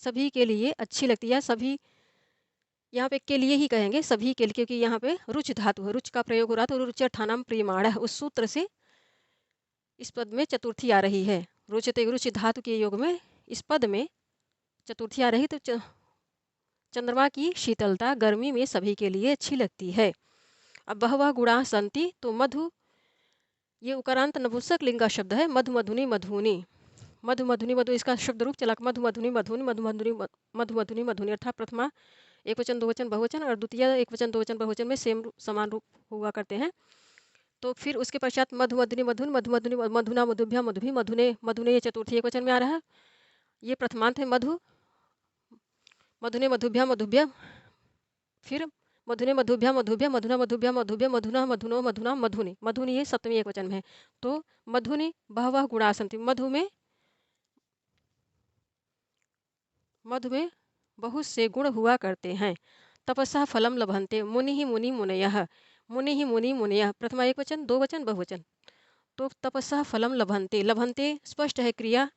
सभी के लिए अच्छी लगती है। सभी यहाँ पे के लिए ही कहेंगे, सभी के लिए, क्योंकि यहाँ पे रुच धातु है, रुच का प्रयोग हो रहा है। तो रुच्यर्थानाम प्रियमाण है, उस सूत्र से इस पद में चतुर्थी आ रही है। रोचते रुच धातु के योग में इस पद में चतुर्थी आ रही। तो चंद्रमा की शीतलता गर्मी में सभी के लिए अच्छी लगती है। अब बहवः गुणा संति, तो मधु ये उकारांत नपुंसक लिंग का शब्द है। मधु मधुनी मधुनी, मधु मधुनी मधु इसका शब्द रूप चला मधु मधुनी मधुनी, मधु मधुनी मधु मधुनी मधुनी, अर्थात प्रथमा एक वचन दो वचन बहुवचन और द्वितीय एक वचन दो वचन बहुवचन में समान रूप हुआ करते हैं। तो फिर उसके पश्चात मधु मधुनी मधुन, मधु मधुनी मधुना मधुभ्या मधुभी मधुने मधुने, ये चतुर्थी एक वचन में आ रहा है। ये प्रथमांत है मधु, मधुने मधुभ्या मधुभ्या, फिर मधुने मधुभ्या मधुभ्या मधुना मधुभ्या मधुभ्या मधुना मधुनो मधुना मधुनी, मधुनी ये सप्तमी एक वचन में है। तो मधुनी बहवः गुणा सन्ति, मधु में बहुत से गुण हुआ करते हैं। तपस्या फलम लभन्ते, मुनि ही मुनि मुनयः, मुनि ही मुनि मुनयः, प्रथमा एक वचन दो वचन बहुवचन। तो तपस्या फलम लभन्ते, लभन्ते स्पष्ट है क्रिया,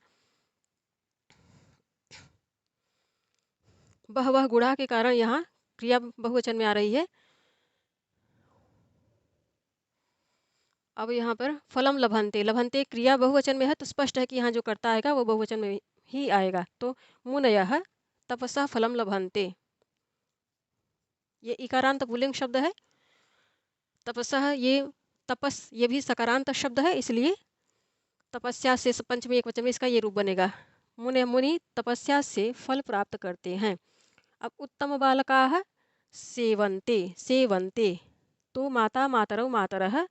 बहवः गुणा के कारण यहाँ क्रिया बहुवचन में आ रही है। अब यहाँ पर फलम लभन्ते, लभन्ते क्रिया बहुवचन में है, तो स्पष्ट है कि यहाँ जो कर्ता आएगा वो बहुवचन में ही आएगा। तो मुनयः तपस्या फलम लभन्ते, ये इकारांत पुल्लिंग शब्द है। तपस्या ये भी सकारांत शब्द है, इसलिए तपस्या से पंचमी एक वचन में इसका ये रूप बनेगा। मुनि तपस्या से फल प्राप्त करते हैं। अब उत्तम बालकाः सेवन्ते, सेवन्ते, तो माता मातरौ मातरः,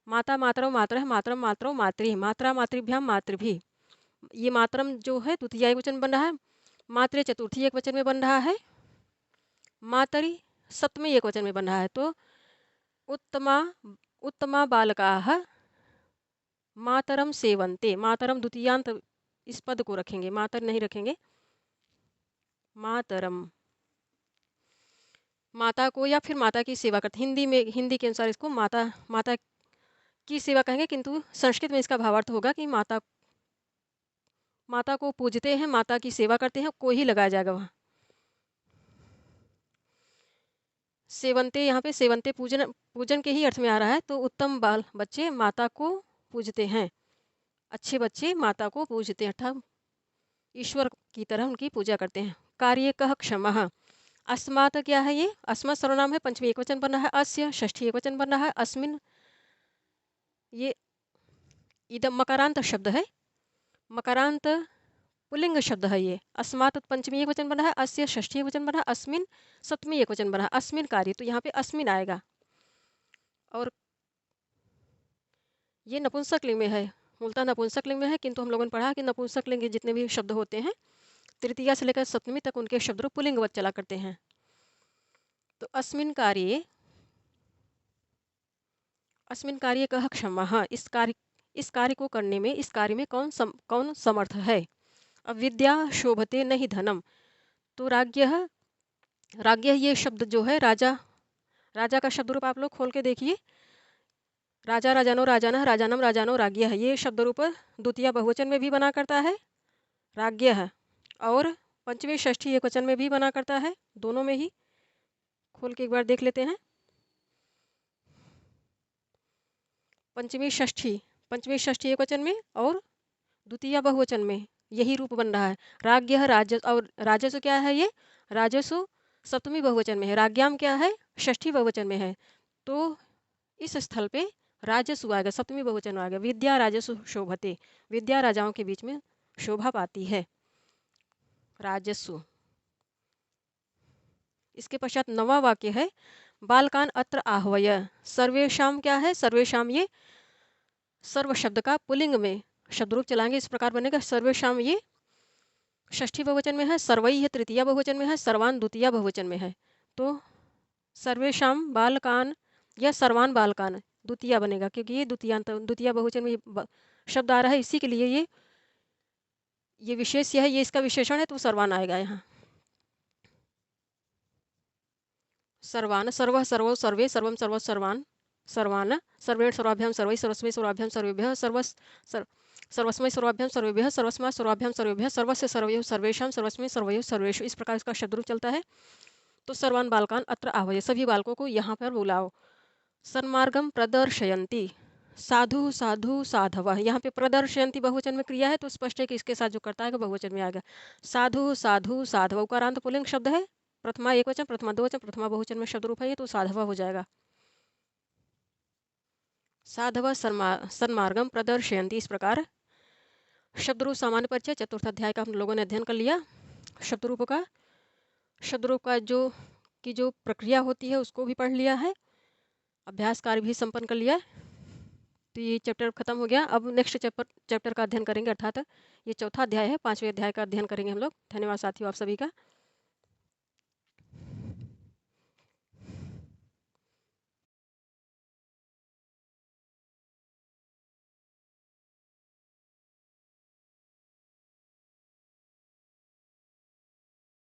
माता मातरौ मातरः, मातरम मातरौ मातृ, मात्रा मातृभ्याम मातृभी, ये मातरम जो है द्वितीय एक वचन बन रहा है, मातृ चतुर्थी एक वचन में बन रहा है, मातरी सप्तमी एक वचन में बन रहा है। तो उत्तमा बालकाः मातरम सेवन्ते, मातरम द्वितीयांत इस पद को रखेंगे, मातर नहीं रखेंगे, मातरम, माता को या फिर माता की सेवा करते। हिंदी के अनुसार इसको माता की सेवा कहेंगे, किंतु संस्कृत में इसका भावार्थ होगा कि माता को पूजते हैं, माता की सेवा करते हैं, को ही लगाया जाएगा वहाँ। सेवन्ते यहाँ पे सेवन्ते पूजन के ही अर्थ में आ रहा है। तो उत्तम बाल बच्चे माता को पूजते हैं, अच्छे बच्चे माता को पूजते हैं, अर्थात ईश्वर की तरह उनकी पूजा करते हैं। कार्य कह क्षमः, अस्मात् क्या है, ये अस्मत् सर्वनाम है, पंचमी एक वचन बन रहा है। अस्य षष्ठी एक वचन बन रहा है। अस्मिन ये इदम मकारांत शब्द है, मकारांत पुल्लिंग शब्द है ये। अस्मात् पंचमी एक वचन बन रहा है, अस्य षष्ठी एक वचन बन रहा है, अस्मिन सप्तमी एक वचन बन रहा है। अस्मिन कार्य, तो यहाँ पे अस्मिन आएगा। और ये नपुंसक लिंग में है, मूलतः नपुंसक लिंग में है, किंतु हम लोगों ने पढ़ा कि नपुंसक लिंग जितने भी शब्द होते हैं तृतीया से लेकर सप्तमी तक उनके शब्द रूप पुल्लिंगवत चला करते हैं। तो अस्मिन कार्य कह क्षमः, इस कार्य को करने में, इस कार्य में कौन समर्थ है। अब विद्या शोभते नहीं धनम, तो राज्ञः ये शब्द जो है राजा का शब्द रूप आप लोग खोल के देखिए। राजा राजानो राजानः, राजानम राजानो राज्ञः, ये शब्द रूप द्वितीय बहुवचन में भी बना करता है राज्ञः, और पंचमी षष्ठी एक वचन में भी बना करता है, दोनों में ही। खोल के एक बार देख लेते हैं। पंचमी षष्ठी एक वचन में और द्वितीय बहुवचन में यही रूप बन रहा है। राज्ञः और राजस्व क्या है, ये राजस्व सप्तमी बहुवचन में है, राज्ञाम क्या है, षष्ठी बहुवचन में है। तो इस स्थल पे राजस्व आएगा, सप्तमी बहुवचन आएगा। विद्या राजस्व शोभते, विद्या राजाओं के बीच में शोभा पाती है, राजस्व। इसके पश्चात नवा वाक्य है, बालकान अत्र आह्वय, सर्वेशाम क्या है, सर्वेशाम ये सर्व शब्द का पुल्लिंग में शब्द रूप चलाएंगे, इस प्रकार बनेगा। सर्वेशाम ये षष्ठी बहुवचन में है, सर्वई है तृतीया बहुवचन में है, सर्वान द्वितीय बहुवचन में है। तो सर्वेशाम बालकान या सर्वान बालकान द्वितीय बनेगा, क्योंकि ये द्वितीय बहुवचन में शब्द आ रहा है, इसी के लिए ये ये विशेष्य है, ये इसका विशेषण है तो सर्वान आएगा यहाँ। सर्वान, सर्वः सर्वौ सर्वे सर्वं सर्वः सर्वान, सर्वान, सर्वेण सर्वाभ्याम सर्वैः सर्वस्मै सर्वाभ्याम सर्वेभ्यः सर्वस्मै सर्वाभ्याम सर्वेभ्यः सर्वस्मा सर्वाभ्याम सर्वेभ्यः सर्वस्य सर्वयोः सर्वेषां सर्वस्मै सर्वयोः सर्वेषु, इस प्रकार इसका शब्द रूप चलता है। तो सर्वान बालकान अत्र आह्वय, सभी बालकों को यहाँ पर बुलाओ। सन्मार्गम प्रदर्शयन्ति, साधु साधु साधवः, यहाँ पे प्रदर्शयन्ति बहुवचन में क्रिया है तो स्पष्ट है कि इसके साथ जो करता है बहुवचन में आएगा। साधु साधु साधव, उकारांत पुल्लिंग शब्द है, प्रथमा एक वचन, प्रथमा दो वचन, प्रथमा बहुवचन में शब्द रूप है ये, तो साधव हो जाएगा। साधव सन्मार्गम प्रदर्शयन्ति, इस प्रकार शब्द रूप सामान्य परिचय चतुर्थ अध्याय का हम लोगों ने अध्ययन कर लिया। शब्द रूप का जो प्रक्रिया होती है उसको भी पढ़ लिया है, अभ्यास कार्य भी संपन्न कर लिया है। तो ये चैप्टर खत्म हो गया। अब नेक्स्ट चैप्टर का अध्ययन करेंगे, अर्थात ये चौथा अध्याय है, 5वें अध्याय का अध्ययन करेंगे हम लोग। धन्यवाद साथियों आप सभी का।